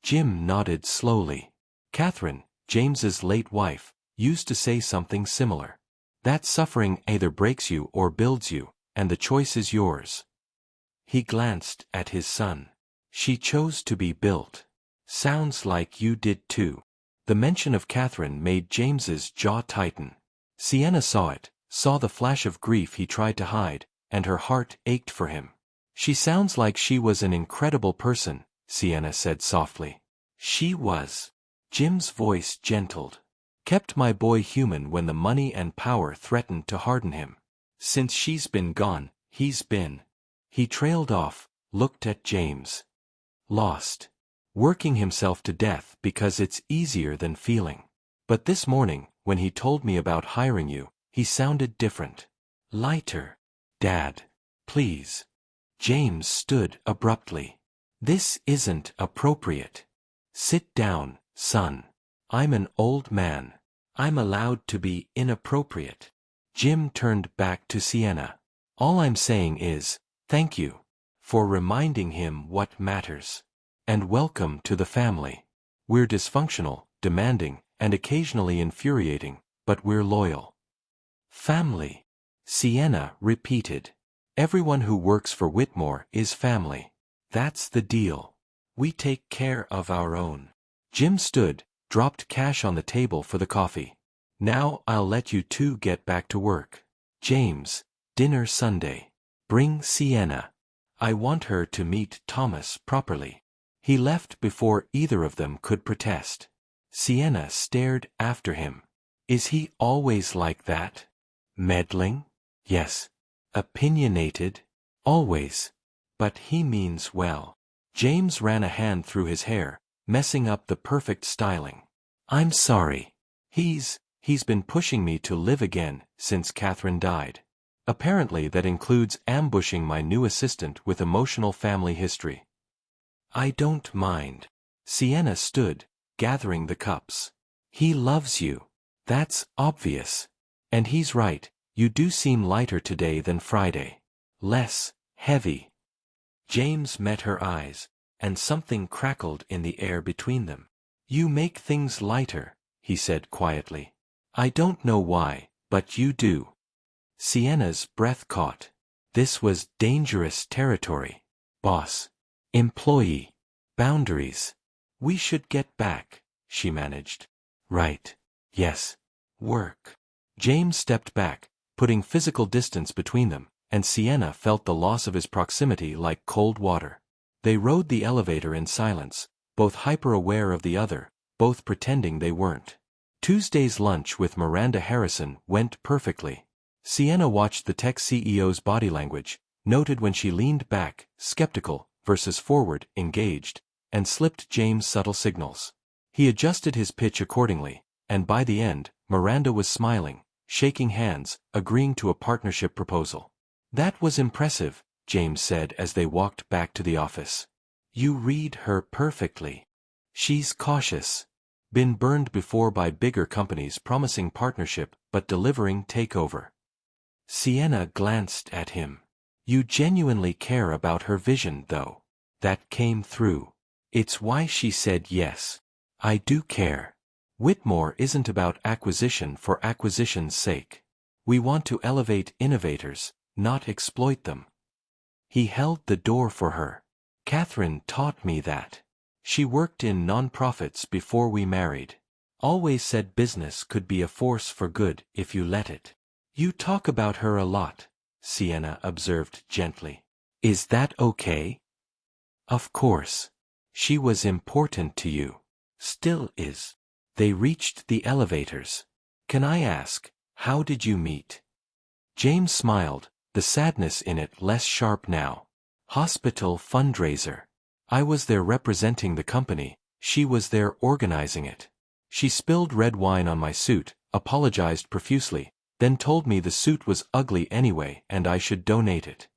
Jim nodded slowly. Catherine, James's late wife, used to say something similar. That suffering either breaks you or builds you, and the choice is yours. He glanced at his son. "She chose to be built. Sounds like you did too." The mention of Catherine made James's jaw tighten. Sienna saw it, saw the flash of grief he tried to hide, and her heart ached for him. "She sounds like she was an incredible person," Sienna said softly. "She was." Jim's voice gentled. "Kept my boy human when the money and power threatened to harden him. Since she's been gone, he's been." He trailed off, looked at James. "Lost. Working himself to death because it's easier than feeling. But this morning, when he told me about hiring you, he sounded different. Lighter." "Dad. Please." James stood abruptly. "This isn't appropriate. Sit down, son. I'm an old man. I'm allowed to be inappropriate." Jim turned back to Sienna. "All I'm saying is, thank you. For reminding him what matters. And welcome to the family. We're dysfunctional, demanding, and occasionally infuriating, but we're loyal." "Family," Sienna repeated. "Everyone who works for Whitmore is family. That's the deal. We take care of our own." Jim stood, dropped cash on the table for the coffee. "Now I'll let you two get back to work. James, dinner Sunday. Bring Sienna. I want her to meet Thomas properly." He left before either of them could protest. Sienna stared after him. "Is he always like that? Meddling?" "Yes." "Opinionated?" "Always. But he means well." James ran a hand through his hair, messing up the perfect styling. "I'm sorry. He's been pushing me to live again since Catherine died. Apparently that includes ambushing my new assistant with emotional family history." "I don't mind." Sienna stood, gathering the cups. "He loves you. That's obvious. And he's right, you do seem lighter today than Friday. Less heavy." James met her eyes, and something crackled in the air between them. "You make things lighter," he said quietly. "I don't know why, but you do." Sienna's breath caught. This was dangerous territory. Boss. Employee. Boundaries. "We should get back," she managed. "Right. Yes. Work." James stepped back, putting physical distance between them, and Sienna felt the loss of his proximity like cold water. They rode the elevator in silence, both hyper-aware of the other, both pretending they weren't. Tuesday's lunch with Miranda Harrison went perfectly. Sienna watched the tech CEO's body language, noted when she leaned back, skeptical, versus forward, engaged, and slipped James subtle signals. He adjusted his pitch accordingly, and by the end, Miranda was smiling, shaking hands, agreeing to a partnership proposal. "That was impressive," James said as they walked back to the office. "You read her perfectly. She's cautious. Been burned before by bigger companies promising partnership but delivering takeover." Sienna glanced at him. You genuinely care about her vision, though. That came through. It's why she said yes. I do care. Whitmore isn't about acquisition for acquisition's sake. We want to elevate innovators, not exploit them. He held the door for her. Catherine taught me that. She worked in non-profits before we married. Always said business could be a force for good if you let it. You talk about her a lot, Sienna observed gently. Is that okay? Of course. She was important to you. Still is. They reached the elevators. Can I ask, how did you meet? James smiled, the sadness in it less sharp now. Hospital fundraiser. I was there representing the company, she was there organizing it. She spilled red wine on my suit, apologized profusely, then told me the suit was ugly anyway and I should donate it.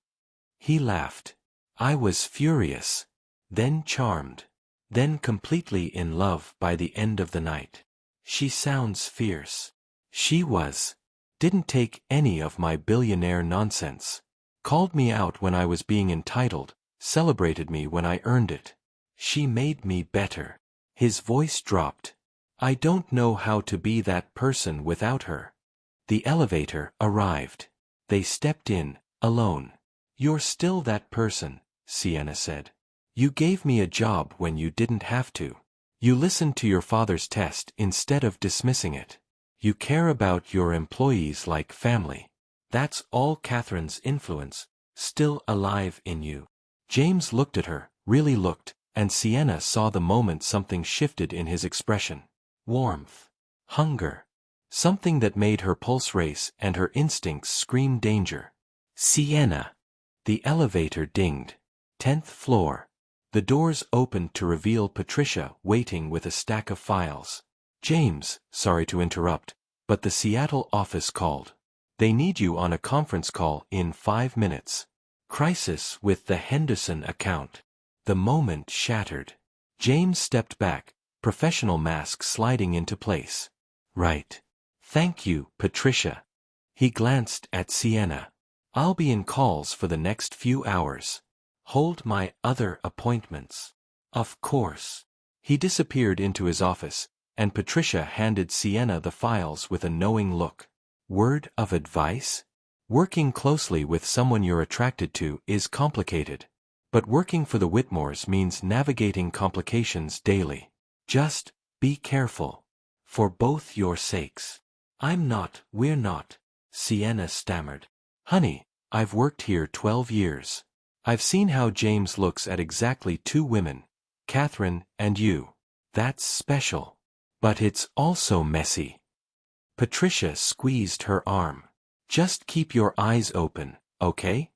He laughed. I was furious. Then charmed. Then completely in love by the end of the night. She sounds fierce. She was. Didn't take any of my billionaire nonsense. Called me out when I was being entitled, celebrated me when I earned it. She made me better. His voice dropped. I don't know how to be that person without her. The elevator arrived. They stepped in, alone. You're still that person, Sienna said. You gave me a job when you didn't have to. You listened to your father's test instead of dismissing it. You care about your employees like family. That's all. Catherine's influence, still alive in you. James looked at her, really looked, and Sienna saw the moment something shifted in his expression. Warmth. Hunger. Something that made her pulse race and her instincts scream danger. Sienna. The elevator dinged. 10th floor. The doors opened to reveal Patricia waiting with a stack of files. James, sorry to interrupt, but the Seattle office called. They need you on a conference call in 5 minutes. Crisis with the Henderson account. The moment shattered. James stepped back, professional mask sliding into place. Right. Thank you, Patricia. He glanced at Sienna. I'll be in calls for the next few hours. Hold my other appointments. Of course. He disappeared into his office, and Patricia handed Sienna the files with a knowing look. Word of advice? Working closely with someone you're attracted to is complicated. But working for the Whitmores means navigating complications daily. Just be careful. For both your sakes. We're not, Sienna stammered. Honey, I've worked here 12 years. I've seen how James looks at exactly 2 women, Catherine and you. That's special. But it's also messy. Patricia squeezed her arm. Just keep your eyes open, okay?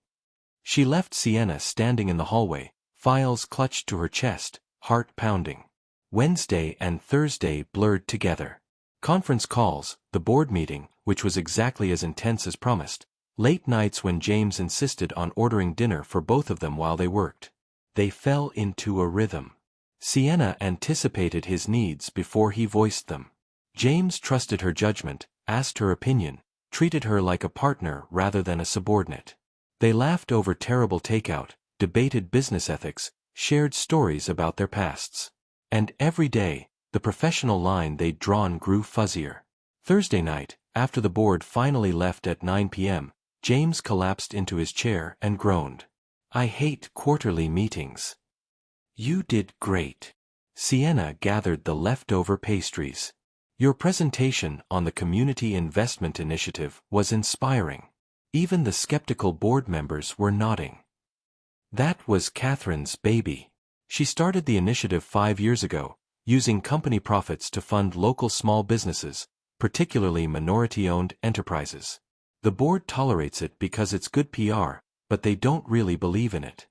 She left Sienna standing in the hallway, files clutched to her chest, heart pounding. Wednesday and Thursday blurred together. Conference calls, the board meeting, which was exactly as intense as promised. Late nights when James insisted on ordering dinner for both of them while they worked. They fell into a rhythm. Sienna anticipated his needs before he voiced them. James trusted her judgment, asked her opinion, treated her like a partner rather than a subordinate. They laughed over terrible takeout, debated business ethics, shared stories about their pasts. And every day, the professional line they'd drawn grew fuzzier. Thursday night, after the board finally left at 9 p.m., James collapsed into his chair and groaned. I hate quarterly meetings. You did great. Sienna gathered the leftover pastries. Your presentation on the Community Investment Initiative was inspiring. Even the skeptical board members were nodding. That was Catherine's baby. She started the initiative 5 years ago, using company profits to fund local small businesses, particularly minority-owned enterprises. The board tolerates it because it's good PR, but they don't really believe in it.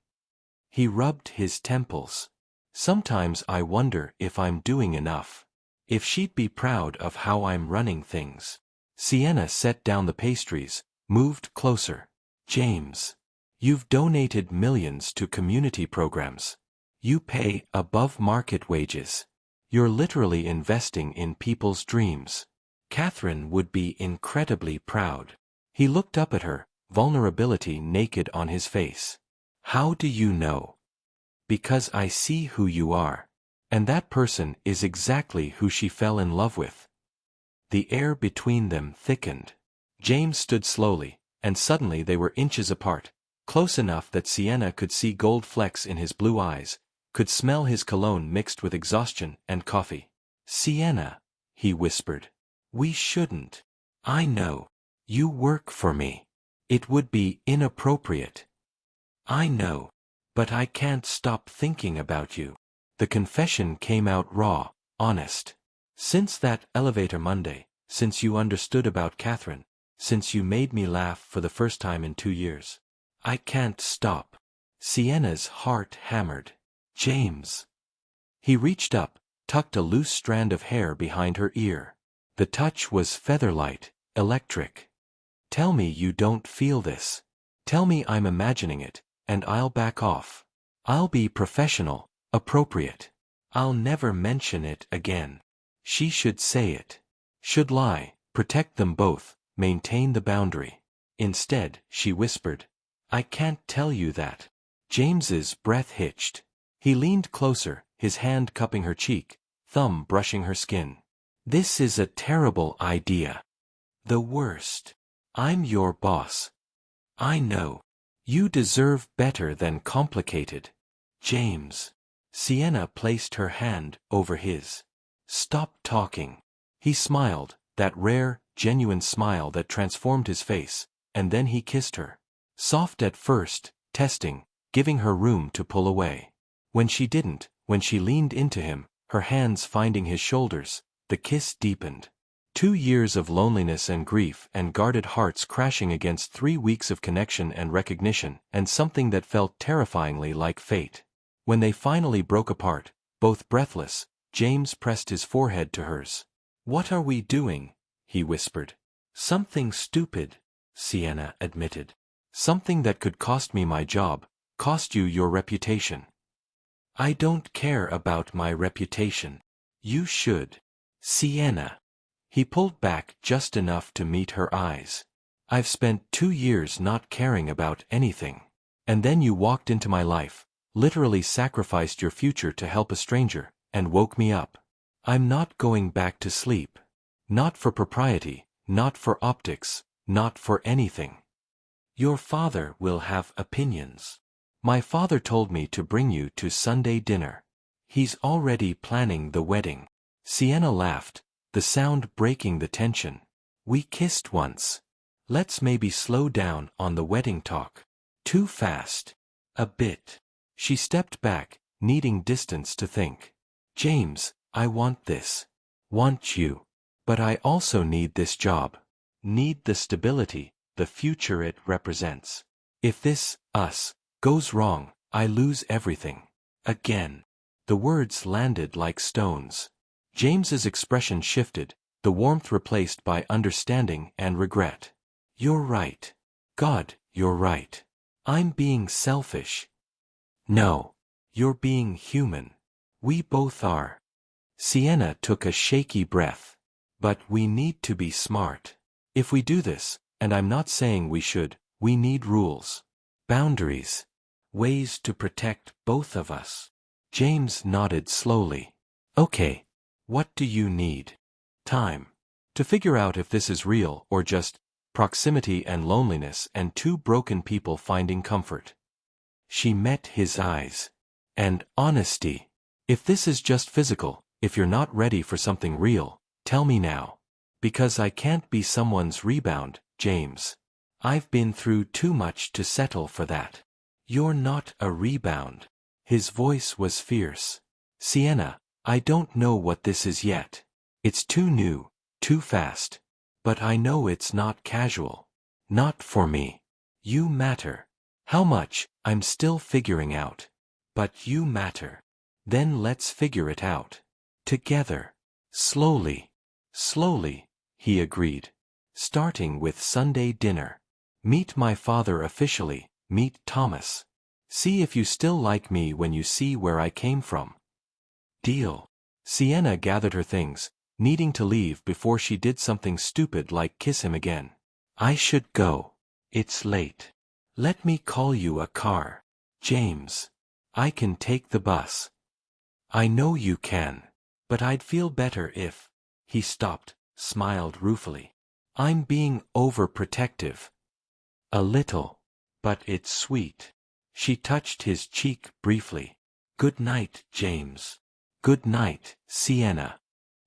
He rubbed his temples. Sometimes I wonder if I'm doing enough. If she'd be proud of how I'm running things. Sienna set down the pastries, moved closer. James. You've donated millions to community programs. You pay above market wages. You're literally investing in people's dreams. Catherine would be incredibly proud. He looked up at her, vulnerability naked on his face. How do you know? Because I see who you are. And that person is exactly who she fell in love with. The air between them thickened. James stood slowly, and suddenly they were inches apart, close enough that Sienna could see gold flecks in his blue eyes, could smell his cologne mixed with exhaustion and coffee. Sienna, he whispered. We shouldn't. I know. You work for me. It would be inappropriate. I know. But I can't stop thinking about you. The confession came out raw, honest. Since that elevator Monday, since you understood about Catherine, since you made me laugh for the first time in 2 years, I can't stop. Sienna's heart hammered. James. He reached up, tucked a loose strand of hair behind her ear. The touch was feather-light, electric. Tell me you don't feel this. Tell me I'm imagining it, and I'll back off. I'll be professional, appropriate. I'll never mention it again. She should say it. Should lie, protect them both, maintain the boundary. Instead, she whispered, I can't tell you that. James's breath hitched. He leaned closer, his hand cupping her cheek, thumb brushing her skin. This is a terrible idea. The worst. I'm your boss. I know. You deserve better than complicated. James. Sienna placed her hand over his. Stop talking. He smiled, that rare, genuine smile that transformed his face, and then he kissed her. Soft at first, testing, giving her room to pull away. When she didn't, when she leaned into him, her hands finding his shoulders, the kiss deepened. 2 years of loneliness and grief and guarded hearts crashing against 3 weeks of connection and recognition and something that felt terrifyingly like fate. When they finally broke apart, both breathless, James pressed his forehead to hers. What are we doing? He whispered. Something stupid, Sienna admitted. Something that could cost me my job, cost you your reputation. I don't care about my reputation. You should. Sienna. He pulled back just enough to meet her eyes. I've spent 2 years not caring about anything. And then you walked into my life, literally sacrificed your future to help a stranger, and woke me up. I'm not going back to sleep. Not for propriety, not for optics, not for anything. Your father will have opinions. My father told me to bring you to Sunday dinner. He's already planning the wedding. Sienna laughed, the sound breaking the tension. We kissed once. Let's maybe slow down on the wedding talk. Too fast. A bit. She stepped back, needing distance to think. James, I want this. Want you. But I also need this job. Need the stability, the future it represents. If this, us, goes wrong, I lose everything. Again. The words landed like stones. James's expression shifted, the warmth replaced by understanding and regret. You're right. God, you're right. I'm being selfish. No. You're being human. We both are. Sienna took a shaky breath. But we need to be smart. If we do this, and I'm not saying we should, we need rules. Boundaries. Ways to protect both of us. James nodded slowly. Okay. What do you need? Time. To figure out if this is real or just proximity and loneliness and 2 broken people finding comfort. She met his eyes. And honesty. If this is just physical, if you're not ready for something real, tell me now. Because I can't be someone's rebound, James. I've been through too much to settle for that. You're not a rebound. His voice was fierce. Sienna, I don't know what this is yet. It's too new, too fast. But I know it's not casual. Not for me. You matter. How much, I'm still figuring out. But you matter. Then let's figure it out. Together. Slowly. Slowly, he agreed. Starting with Sunday dinner. Meet my father officially, meet Thomas. See if you still like me when you see where I came from. Deal. Sienna gathered her things, needing to leave before she did something stupid like kiss him again. I should go. It's late. Let me call you a car. James. I can take the bus. I know you can. But I'd feel better if... He stopped, smiled ruefully. I'm being overprotective. A little. But it's sweet. She touched his cheek briefly. Good night, James. Good night, Sienna.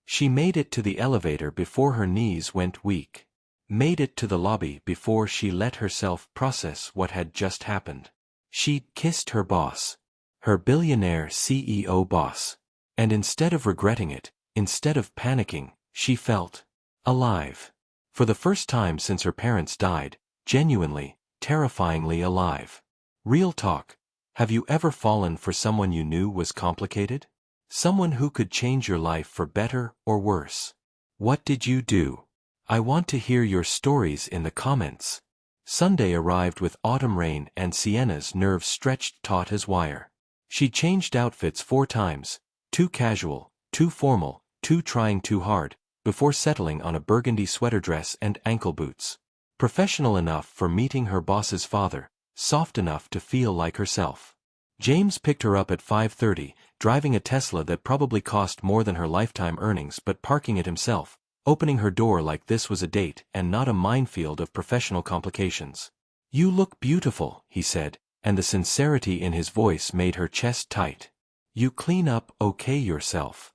She made it to the elevator before her knees went weak. Made it to the lobby before she let herself process what had just happened. She'd kissed her boss. Her billionaire CEO boss. And instead of regretting it, instead of panicking, she felt alive. For the first time since her parents died, genuinely, terrifyingly alive. Real talk. Have you ever fallen for someone you knew was complicated? Someone who could change your life for better or worse? What did you do? I want to hear your stories in the comments. Sunday arrived with autumn rain and Sienna's nerves stretched taut as wire. She changed outfits 4 times, 2 casual, 2 formal, 2 trying too hard, before settling on a burgundy sweater dress and ankle boots. Professional enough for meeting her boss's father, soft enough to feel like herself. James picked her up at 5:30, driving a Tesla that probably cost more than her lifetime earnings but parking it himself, opening her door like this was a date and not a minefield of professional complications. You look beautiful, he said, and the sincerity in his voice made her chest tight. You clean up okay yourself.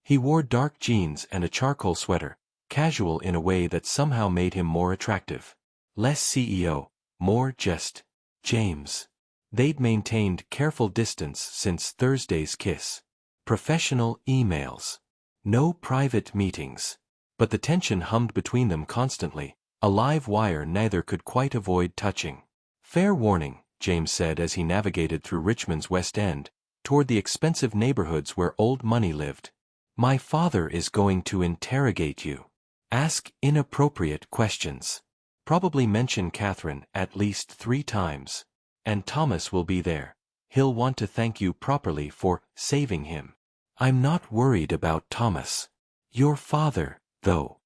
He wore dark jeans and a charcoal sweater, casual in a way that somehow made him more attractive. Less CEO, more just James. They'd maintained careful distance since Thursday's kiss. Professional emails. No private meetings. But the tension hummed between them constantly, a live wire neither could quite avoid touching. Fair warning, James said as he navigated through Richmond's West End, toward the expensive neighborhoods where old money lived. My father is going to interrogate you. Ask inappropriate questions. Probably mention Catherine at least 3 times. And Thomas will be there. He'll want to thank you properly for saving him. I'm not worried about Thomas. Your father, though.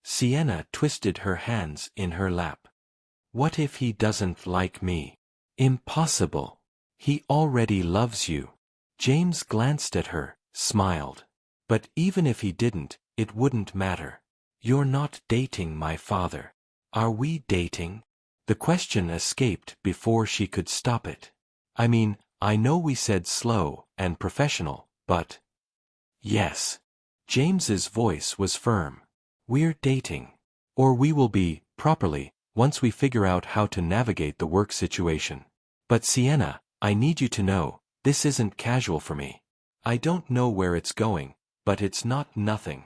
Sienna twisted her hands in her lap. What if he doesn't like me? Impossible. He already loves you. James glanced at her, smiled. But even if he didn't, it wouldn't matter. You're not dating my father. Are we dating? The question escaped before she could stop it. I mean, I know we said slow and professional, but... Yes. James's voice was firm. We're dating. Or we will be, properly, once we figure out how to navigate the work situation. But Sienna, I need you to know, this isn't casual for me. I don't know where it's going, but it's not nothing.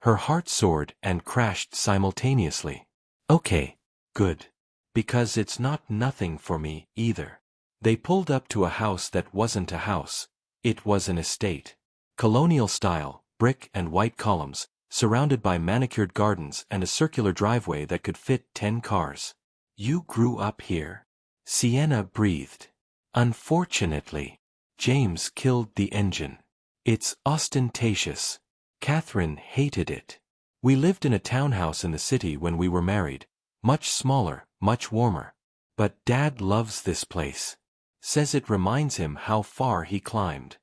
Her heart soared and crashed simultaneously. Okay, good. Because it's not nothing for me, either. They pulled up to a house that wasn't a house. It was an estate. Colonial style, brick and white columns, surrounded by manicured gardens and a circular driveway that could fit 10 cars. You grew up here? Sienna breathed. Unfortunately. James killed the engine. It's ostentatious. Catherine hated it. We lived in a townhouse in the city when we were married. Much smaller, much warmer. But Dad loves this place. Says it reminds him how far he climbed.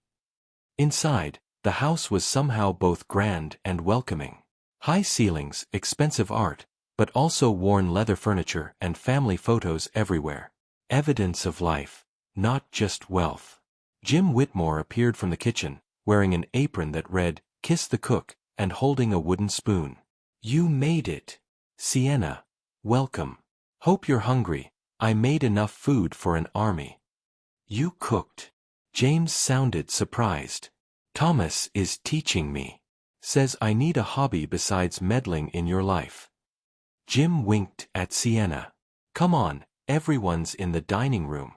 Inside, the house was somehow both grand and welcoming. High ceilings, expensive art, but also worn leather furniture and family photos everywhere. Evidence of life, not just wealth. Jim Whitmore appeared from the kitchen, wearing an apron that read, "Kiss the cook," and holding a wooden spoon. You made it. Sienna. Welcome. Hope you're hungry. I made enough food for an army. You cooked. James sounded surprised. Thomas is teaching me. Says I need a hobby besides meddling in your life. Jim winked at Sienna. Come on, everyone's in the dining room.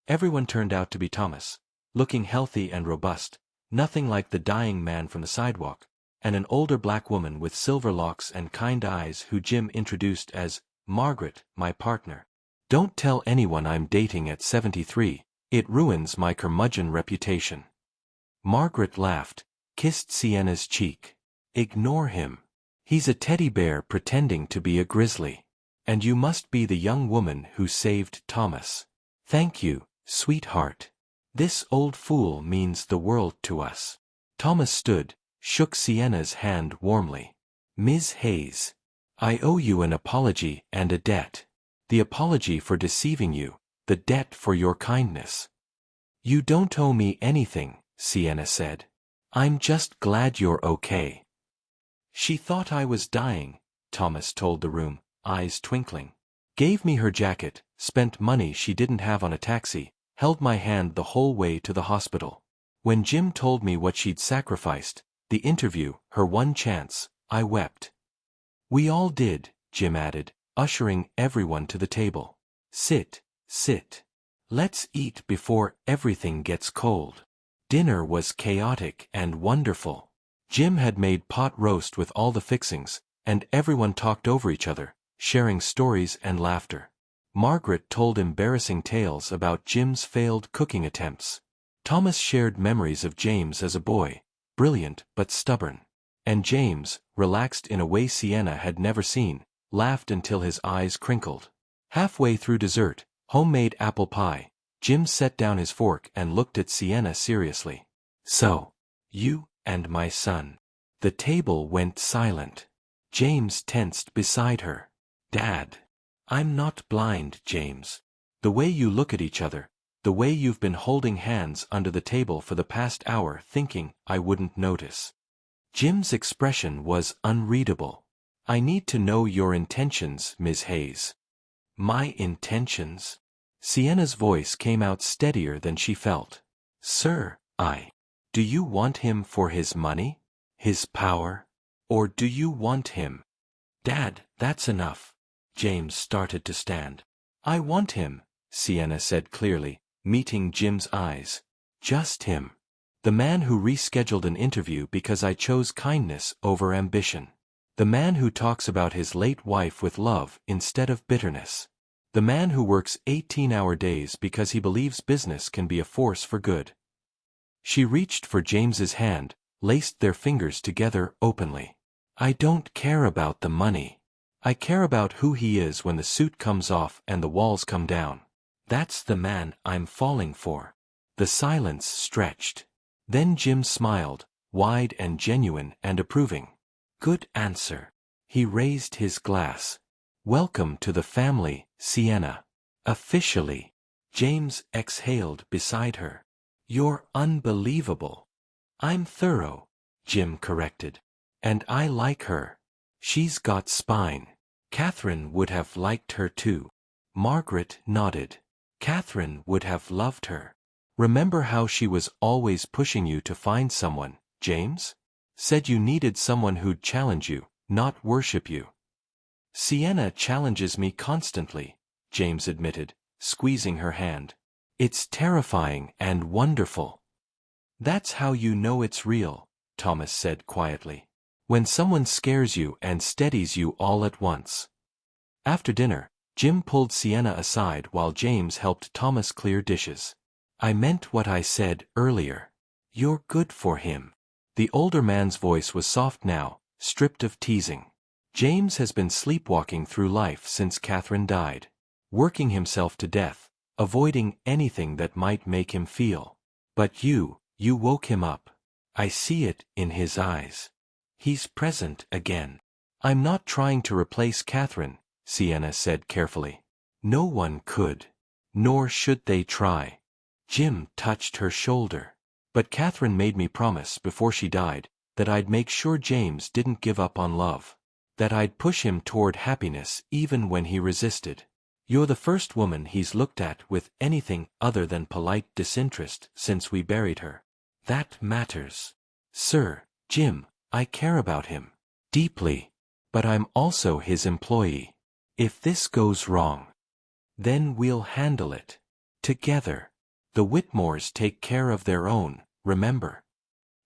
Everyone turned out to be Thomas, looking healthy and robust, nothing like the dying man from the sidewalk, and an older black woman with silver locks and kind eyes who Jim introduced as Margaret, my partner. Don't tell anyone I'm dating at 73, it ruins my curmudgeon reputation. Margaret laughed, kissed Sienna's cheek. Ignore him. He's a teddy bear pretending to be a grizzly. And you must be the young woman who saved Thomas. Thank you, sweetheart. This old fool means the world to us. Thomas stood, shook Sienna's hand warmly. Ms. Hayes, I owe you an apology and a debt. The apology for deceiving you, the debt for your kindness. You don't owe me anything, Sienna said. I'm just glad you're okay. She thought I was dying, Thomas told the room, eyes twinkling. Gave me her jacket, spent money she didn't have on a taxi, held my hand the whole way to the hospital. When Jim told me what she'd sacrificed, the interview, her one chance, I wept. We all did, Jim added, ushering everyone to the table. Sit, sit. Let's eat before everything gets cold. Dinner was chaotic and wonderful. Jim had made pot roast with all the fixings, and everyone talked over each other, sharing stories and laughter. Margaret told embarrassing tales about Jim's failed cooking attempts. Thomas shared memories of James as a boy, brilliant but stubborn. And James, relaxed in a way Sienna had never seen, laughed until his eyes crinkled. Halfway through dessert, homemade apple pie, Jim set down his fork and looked at Sienna seriously. So, you and my son. The table went silent. James tensed beside her. Dad. I'm not blind, James. The way you look at each other, the way you've been holding hands under the table for the past hour thinking I wouldn't notice. Jim's expression was unreadable. I need to know your intentions, Ms. Hayes. My intentions? Sienna's voice came out steadier than she felt. Sir, do you want him for his money? His power? Or do you want him? Dad, that's enough. James started to stand. I want him, Sienna said clearly, meeting Jim's eyes. Just him. The man who rescheduled an interview because I chose kindness over ambition. The man who talks about his late wife with love instead of bitterness. The man who works 18-hour days because he believes business can be a force for good. She reached for James's hand, laced their fingers together openly. I don't care about the money. I care about who he is when the suit comes off and the walls come down. That's the man I'm falling for. The silence stretched. Then Jim smiled, wide and genuine and approving. Good answer. He raised his glass. Welcome to the family, Sienna. Officially. James exhaled beside her. You're unbelievable. I'm thorough, Jim corrected. And I like her. She's got spine. Catherine would have liked her too. Margaret nodded. Catherine would have loved her. Remember how she was always pushing you to find someone, James? Said you needed someone who'd challenge you, not worship you. Sienna challenges me constantly, James admitted, squeezing her hand. It's terrifying and wonderful. That's how you know it's real, Thomas said quietly. When someone scares you and steadies you all at once. After dinner, Jim pulled Sienna aside while James helped Thomas clear dishes. I meant what I said earlier. You're good for him. The older man's voice was soft now, stripped of teasing. James has been sleepwalking through life since Catherine died. Working himself to death, avoiding anything that might make him feel. But you woke him up. I see it in his eyes. He's present again. I'm not trying to replace Catherine, Sienna said carefully. No one could. Nor should they try. Jim touched her shoulder. But Catherine made me promise before she died that I'd make sure James didn't give up on love. That I'd push him toward happiness even when he resisted. You're the first woman he's looked at with anything other than polite disinterest since we buried her. That matters. Sir, Jim, I care about him. Deeply. But I'm also his employee. If this goes wrong, then we'll handle it. Together. The Whitmores take care of their own, remember?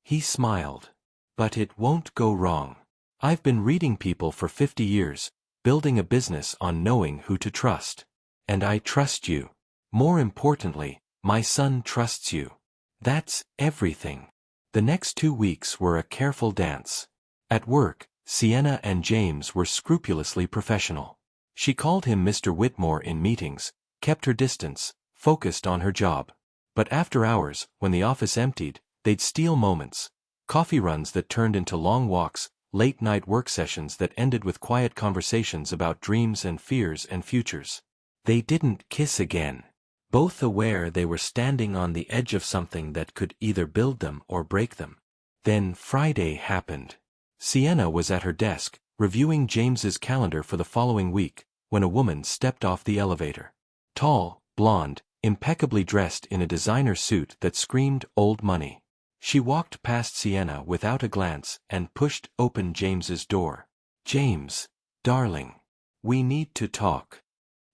He smiled. But it won't go wrong. I've been reading people for 50 years, building a business on knowing who to trust. And I trust you. More importantly, my son trusts you. That's everything. The next 2 weeks were a careful dance. At work, Sienna and James were scrupulously professional. She called him Mr. Whitmore in meetings, kept her distance, focused on her job. But after hours, when the office emptied, they'd steal moments. Coffee runs that turned into long walks, late-night work sessions that ended with quiet conversations about dreams and fears and futures. They didn't kiss again, both aware they were standing on the edge of something that could either build them or break them. Then Friday happened. Sienna was at her desk, reviewing James's calendar for the following week, when a woman stepped off the elevator. Tall, blonde, impeccably dressed in a designer suit that screamed old money. She walked past Sienna without a glance and pushed open James's door. "James, darling. We need to talk."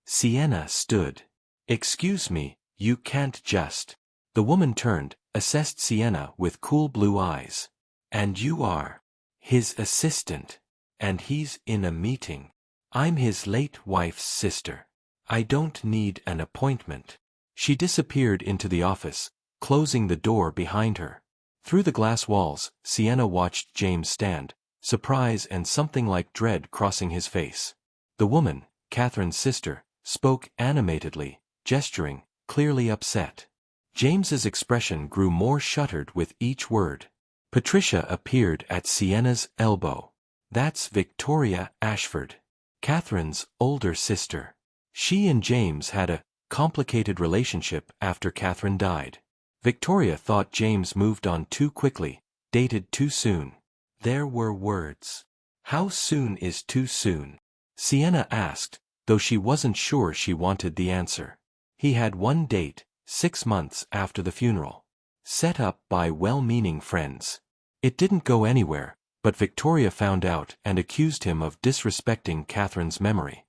Sienna stood. "Excuse me, you can't just." The woman turned, assessed Sienna with cool blue eyes. "And you are his assistant. And he's in a meeting. I'm his late wife's sister. I don't need an appointment." She disappeared into the office, closing the door behind her. Through the glass walls, Sienna watched James stand, surprise and something like dread crossing his face. The woman, Catherine's sister, spoke animatedly, gesturing, clearly upset. James's expression grew more shuttered with each word. Patricia appeared at Sienna's elbow. "That's Victoria Ashford, Catherine's older sister. She and James had a complicated relationship after Catherine died. Victoria thought James moved on too quickly, dated too soon." There were words. "How soon is too soon?" Sienna asked, though she wasn't sure she wanted the answer. "He had one date, 6 months after the funeral. Set up by well-meaning friends. It didn't go anywhere, but Victoria found out and accused him of disrespecting Catherine's memory."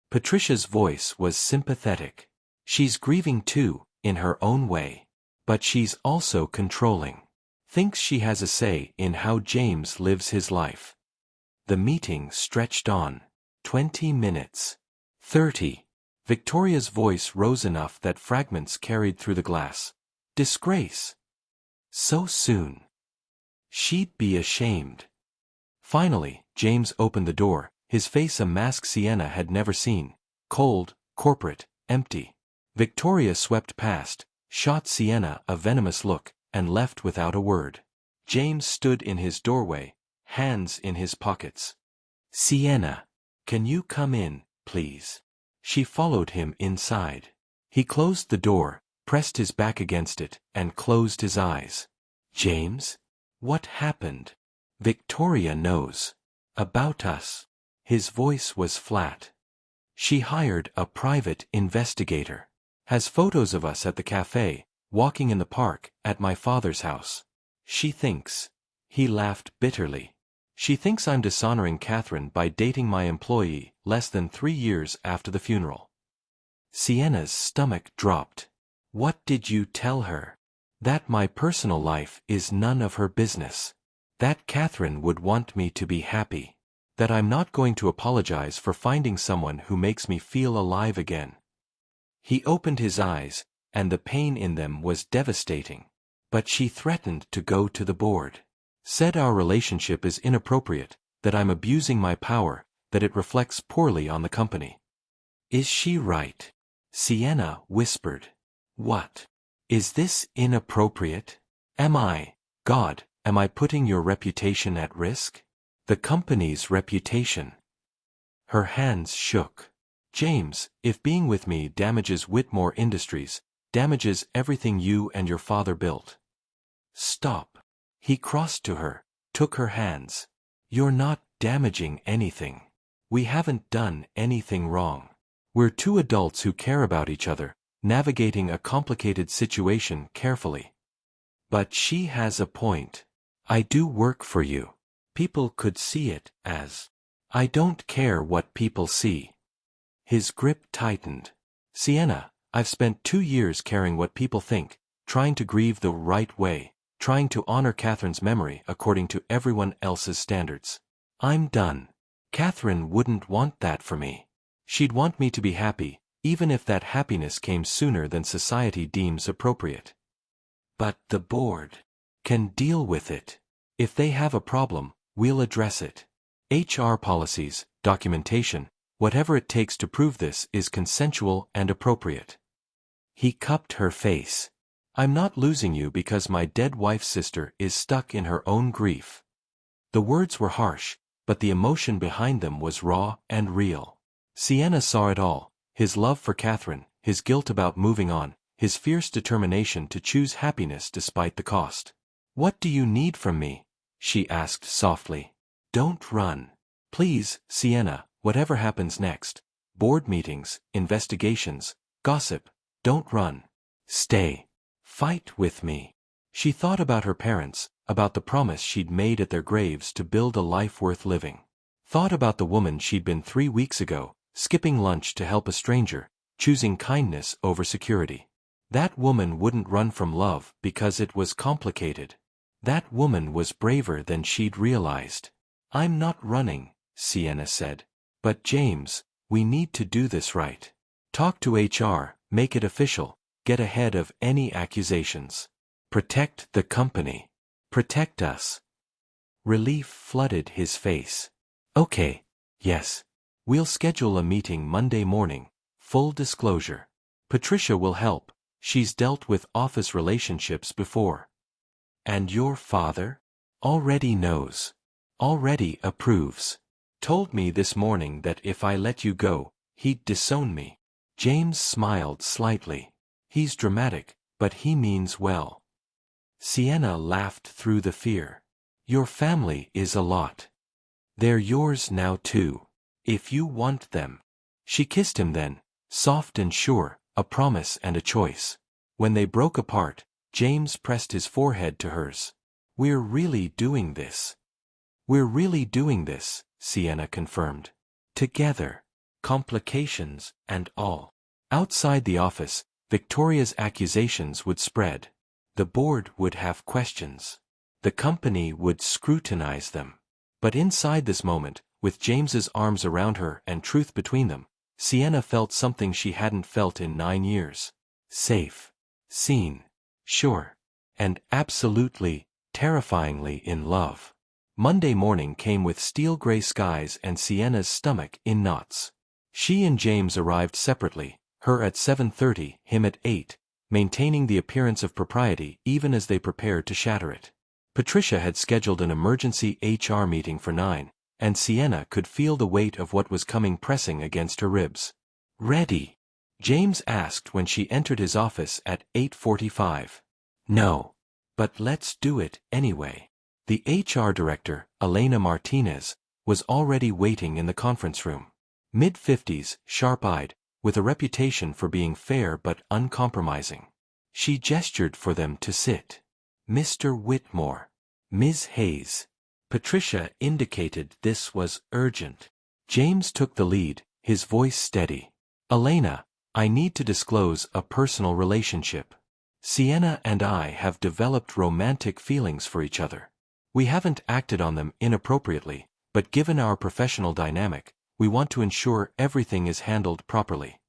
Patricia's voice was sympathetic. "She's grieving too, in her own way. But she's also controlling. Thinks she has a say in how James lives his life." The meeting stretched on. 20 minutes. 30. Victoria's voice rose enough that fragments carried through the glass. "Disgrace. So soon. She'd be ashamed." Finally, James opened the door, his face a mask Sienna had never seen. Cold, corporate, empty. Victoria swept past, shot Sienna a venomous look, and left without a word. James stood in his doorway, hands in his pockets. "Sienna, can you come in, please?" She followed him inside. He closed the door, pressed his back against it, and closed his eyes. "James? What happened?" "Victoria knows. About us." His voice was flat. "She hired a private investigator. Has photos of us at the cafe, walking in the park, at my father's house. She thinks." He laughed bitterly. "She thinks I'm dishonoring Catherine by dating my employee less than 3 years after the funeral." Sienna's stomach dropped. "What did you tell her?" "That my personal life is none of her business. That Catherine would want me to be happy. That I'm not going to apologize for finding someone who makes me feel alive again." He opened his eyes, and the pain in them was devastating. "But she threatened to go to the board. Said our relationship is inappropriate, that I'm abusing my power, that it reflects poorly on the company." "Is she right?" Sienna whispered. "What? Is this inappropriate? Am I putting your reputation at risk? The company's reputation." Her hands shook. "James, if being with me damages Whitmore Industries, damages everything you and your father built." "Stop." He crossed to her, took her hands. "You're not damaging anything. We haven't done anything wrong. We're two adults who care about each other, navigating a complicated situation carefully." "But she has a point. I do work for you. People could see it as—" "I don't care what people see." His grip tightened. "Sienna, I've spent 2 years caring what people think, trying to grieve the right way, trying to honor Catherine's memory according to everyone else's standards. I'm done. Catherine wouldn't want that for me. She'd want me to be happy, even if that happiness came sooner than society deems appropriate. But the board can deal with it. If they have a problem, we'll address it. HR policies, documentation, Whatever it takes to prove this is consensual and appropriate. He cupped her face. I'm not losing you because my dead wife's sister is stuck in her own grief. The words were harsh, but the emotion behind them was raw and real. Sienna saw it all, his love for Catherine, his guilt about moving on, his fierce determination to choose happiness despite the cost. What do you need from me? She asked softly. Don't run. Please, Sienna, whatever happens next. Board meetings, investigations, gossip. Don't run. Stay. Fight with me. She thought about her parents, about the promise she'd made at their graves to build a life worth living. Thought about the woman she'd been 3 weeks ago, skipping lunch to help a stranger, choosing kindness over security. That woman wouldn't run from love because it was complicated. That woman was braver than she'd realized. I'm not running, Sienna said. But James, we need to do this right. Talk to HR, make it official, get ahead of any accusations. Protect the company. Protect us. Relief flooded his face. Okay. Yes. We'll schedule a meeting Monday morning. Full disclosure. Patricia will help. She's dealt with office relationships before. And your father? Already knows. Already approves. Told me this morning that if I let you go, he'd disown me. James smiled slightly. He's dramatic, but he means well. Sienna laughed through the fear. Your family is a lot. They're yours now too. If you want them. She kissed him then, soft and sure, a promise and a choice. When they broke apart, James pressed his forehead to hers. We're really doing this. We're really doing this, Sienna confirmed. Together. Complications and all. Outside the office, Victoria's accusations would spread. The board would have questions. The company would scrutinize them. But inside this moment, with James's arms around her and truth between them, Sienna felt something she hadn't felt in 9 years. Safe. Seen. Sure. And absolutely, terrifyingly in love. Monday morning came with steel-gray skies and Sienna's stomach in knots. She and James arrived separately, her at 7:30, him at 8, maintaining the appearance of propriety even as they prepared to shatter it. Patricia had scheduled an emergency HR meeting for 9, and Sienna could feel the weight of what was coming pressing against her ribs. Ready? James asked when she entered his office at 8:45. No. But let's do it anyway. The HR director, Elena Martinez, was already waiting in the conference room. Mid-50s, sharp-eyed, with a reputation for being fair but uncompromising. She gestured for them to sit. Mr. Whitmore. Ms. Hayes. Patricia indicated this was urgent. James took the lead, his voice steady. Elena, I need to disclose a personal relationship. Sienna and I have developed romantic feelings for each other. We haven't acted on them inappropriately, but given our professional dynamic, we want to ensure everything is handled properly.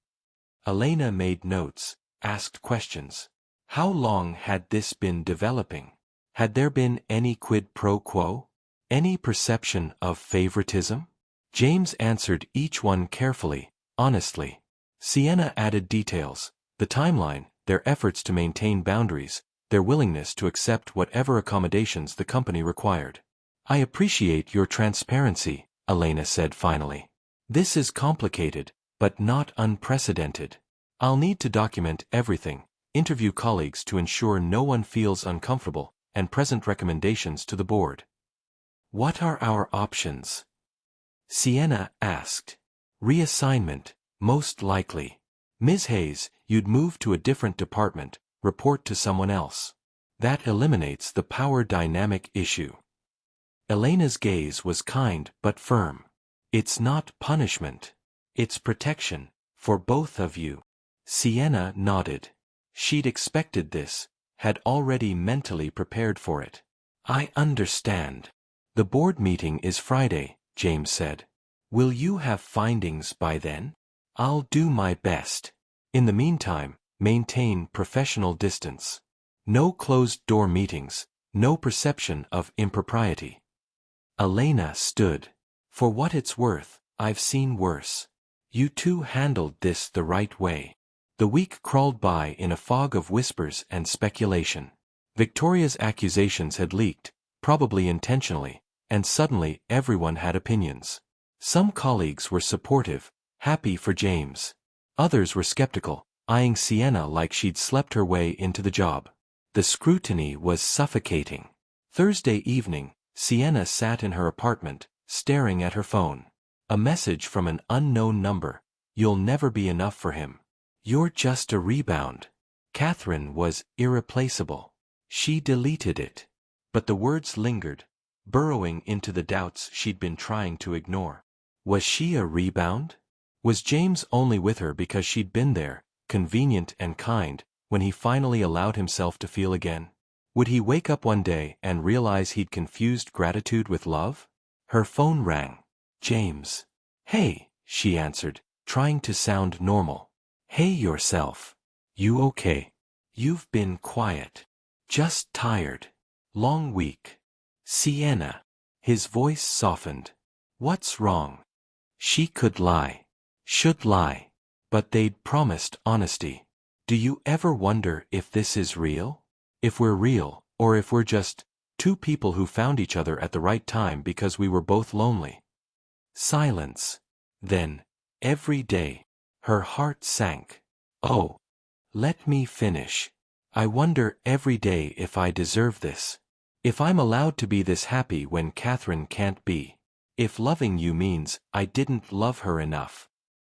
Elena made notes, asked questions. How long had this been developing? Had there been any quid pro quo? Any perception of favoritism? James answered each one carefully, honestly. Sienna added details, the timeline, their efforts to maintain boundaries, their willingness to accept whatever accommodations the company required. I appreciate your transparency, Elena said finally. This is complicated, but not unprecedented. I'll need to document everything, interview colleagues to ensure no one feels uncomfortable, and present recommendations to the board. What are our options? Sienna asked. Reassignment, most likely. Ms. Hayes, you'd move to a different department, report to someone else. That eliminates the power dynamic issue. Elena's gaze was kind but firm. It's not punishment. It's protection, for both of you. Sienna nodded. She'd expected this, had already mentally prepared for it. I understand. The board meeting is Friday, James said. Will you have findings by then? I'll do my best. In the meantime, maintain professional distance. No closed-door meetings, no perception of impropriety. Elena stood. For what it's worth, I've seen worse. You two handled this the right way. The week crawled by in a fog of whispers and speculation. Victoria's accusations had leaked, probably intentionally, and suddenly everyone had opinions. Some colleagues were supportive, happy for James. Others were skeptical, eyeing Sienna like she'd slept her way into the job. The scrutiny was suffocating. Thursday evening, Sienna sat in her apartment, staring at her phone. A message from an unknown number. You'll never be enough for him. You're just a rebound. Catherine was irreplaceable. She deleted it. But the words lingered, burrowing into the doubts she'd been trying to ignore. Was she a rebound? Was James only with her because she'd been there, convenient and kind, when he finally allowed himself to feel again? Would he wake up one day and realize he'd confused gratitude with love? Her phone rang. James. Hey, she answered, trying to sound normal. Hey yourself. You okay? You've been quiet. Just tired. Long week. Sienna. His voice softened. What's wrong? She could lie. Should lie. But they'd promised honesty. Do you ever wonder if this is real? If we're real, or if we're just two people who found each other at the right time because we were both lonely? Silence. Then, every day, her heart sank. Oh. Let me finish. I wonder every day if I deserve this. If I'm allowed to be this happy when Catherine can't be. If loving you means I didn't love her enough.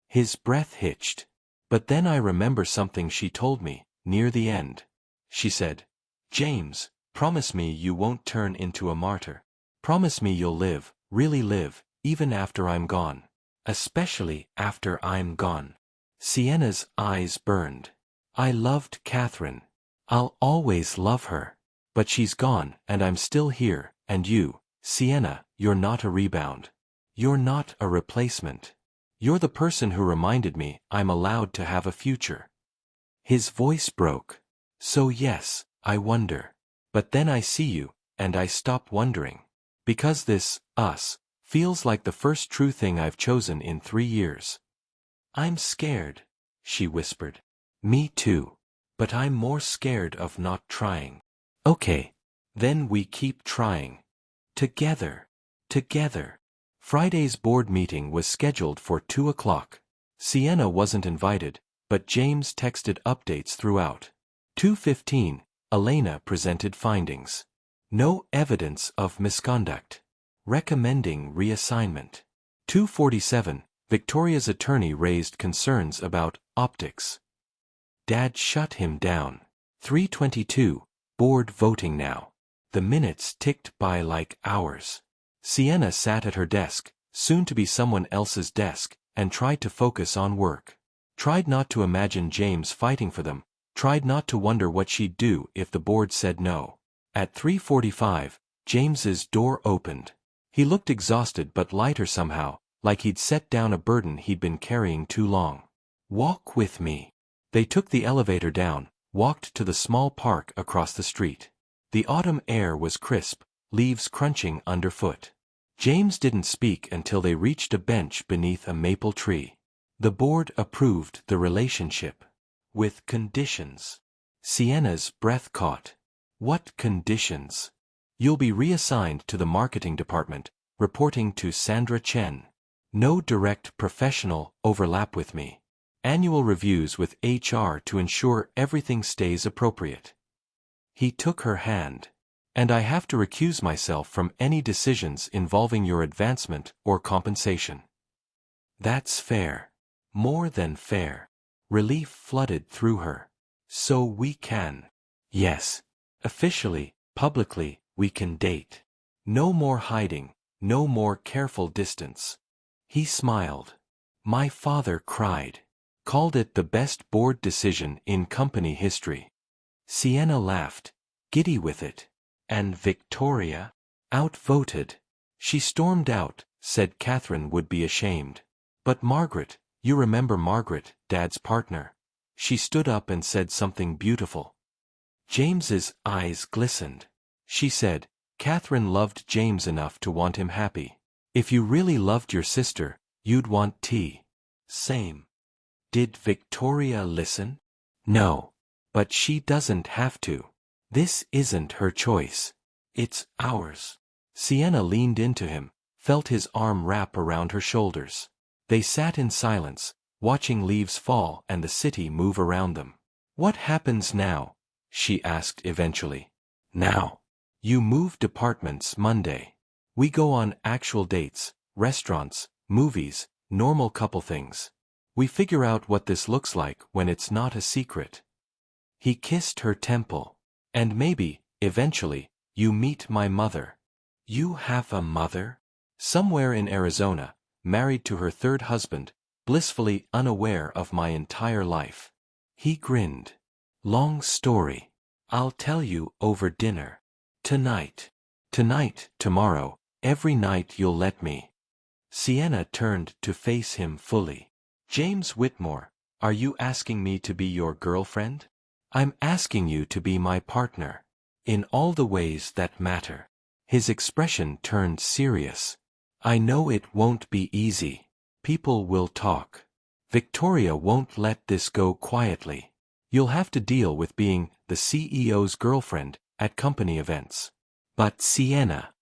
His breath hitched. But then I remember something she told me, near the end. She said, James, promise me you won't turn into a martyr. Promise me you'll live, really live, even after I'm gone. Especially after I'm gone. Sienna's eyes burned. I loved Catherine. I'll always love her. But she's gone, and I'm still here, and you, Sienna, you're not a rebound. You're not a replacement. You're the person who reminded me I'm allowed to have a future. His voice broke. So yes, I wonder. But then I see you, and I stop wondering. Because this, us, feels like the first true thing I've chosen in 3 years. I'm scared, she whispered. Me too. But I'm more scared of not trying. Okay. Then we keep trying. Together. Together. Friday's board meeting was scheduled for 2 o'clock. Sienna wasn't invited, but James texted updates throughout. 2:15, Elena presented findings. No evidence of misconduct. Recommending reassignment. 2:47, Victoria's attorney raised concerns about optics. Dad shut him down. 3:22, board voting now. The minutes ticked by like hours. Sienna sat at her desk, soon to be someone else's desk, and tried to focus on work. Tried not to imagine James fighting for them, tried not to wonder what she'd do if the board said no. At 3:45, James's door opened. He looked exhausted but lighter somehow, like he'd set down a burden he'd been carrying too long. Walk with me. They took the elevator down, walked to the small park across the street. The autumn air was crisp, leaves crunching underfoot. James didn't speak until they reached a bench beneath a maple tree. The board approved the relationship. With conditions. Sienna's breath caught. What conditions? You'll be reassigned to the marketing department, reporting to Sandra Chen. No direct professional overlap with me. Annual reviews with HR to ensure everything stays appropriate. He took her hand. And I have to recuse myself from any decisions involving your advancement or compensation. That's fair. More than fair. Relief flooded through her. So we can. Yes. Officially, publicly, we can date. No more hiding, no more careful distance. He smiled. My father cried. Called it the best board decision in company history. Sienna laughed, giddy with it. And Victoria? Outvoted. She stormed out, said Catherine would be ashamed. But Margaret, you remember Margaret, Dad's partner. She stood up and said something beautiful. James's eyes glistened. She said, Catherine loved James enough to want him happy. If you really loved your sister, you'd want tea. Same. Did Victoria listen? No. But she doesn't have to. This isn't her choice. It's ours. Sienna leaned into him, felt his arm wrap around her shoulders. They sat in silence, watching leaves fall and the city move around them. What happens now? She asked eventually. Now. You move departments Monday. We go on actual dates, restaurants, movies, normal couple things. We figure out what this looks like when it's not a secret. He kissed her temple. And maybe, eventually, you meet my mother. You have a mother? Somewhere in Arizona, married to her third husband, blissfully unaware of my entire life. He grinned. Long story. I'll tell you over dinner. Tonight. Tonight, tomorrow, every night you'll let me. Sienna turned to face him fully. James Whitmore, are you asking me to be your girlfriend? I'm asking you to be my partner. In all the ways that matter. His expression turned serious. I know it won't be easy. People will talk. Victoria won't let this go quietly. You'll have to deal with being the CEO's girlfriend at company events. But Sienna.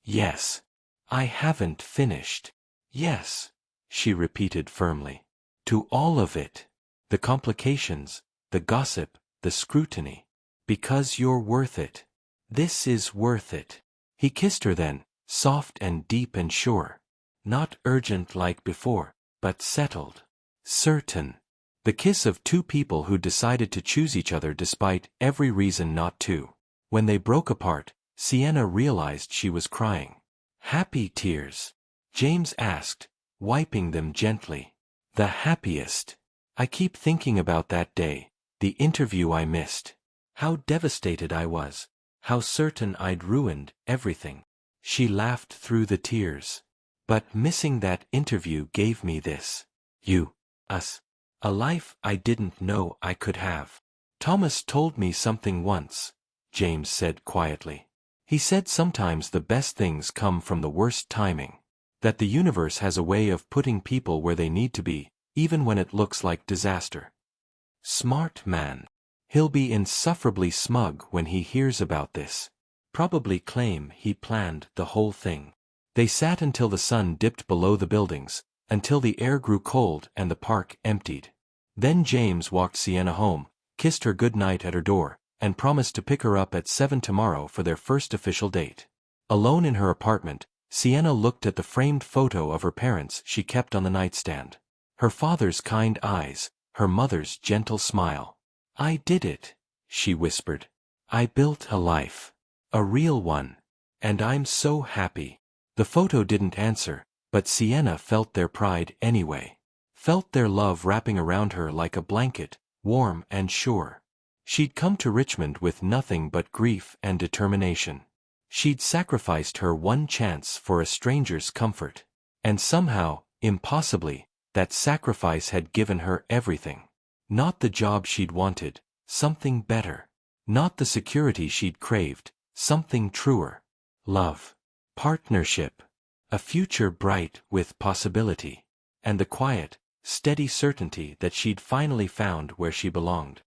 Yes. I haven't finished. Yes, she repeated firmly. To all of it. The complications, the gossip, the scrutiny. Because you're worth it. This is worth it. He kissed her then, soft and deep and sure. Not urgent like before, but settled. Certain. The kiss of two people who decided to choose each other despite every reason not to. When they broke apart, Sienna realized she was crying. Happy tears? James asked, wiping them gently. The happiest. I keep thinking about that day, the interview I missed. How devastated I was. How certain I'd ruined everything. She laughed through the tears. But missing that interview gave me this. You. Us. A life I didn't know I could have. Thomas told me something once, James said quietly. He said sometimes the best things come from the worst timing. That the universe has a way of putting people where they need to be, even when it looks like disaster. Smart man. He'll be insufferably smug when he hears about this. Probably claim he planned the whole thing. They sat until the sun dipped below the buildings, until the air grew cold and the park emptied. Then James walked Sienna home, kissed her good night at her door, and promised to pick her up at 7 tomorrow for their first official date. Alone in her apartment, Sienna looked at the framed photo of her parents she kept on the nightstand. Her father's kind eyes, her mother's gentle smile. I did it, she whispered. I built a life. A real one. And I'm so happy. The photo didn't answer, but Sienna felt their pride anyway. Felt their love wrapping around her like a blanket, warm and sure. She'd come to Richmond with nothing but grief and determination. She'd sacrificed her one chance for a stranger's comfort. And somehow, impossibly, that sacrifice had given her everything. Not the job she'd wanted, something better. Not the security she'd craved, something truer. Love. Partnership. A future bright with possibility. And the quiet, steady certainty that she'd finally found where she belonged.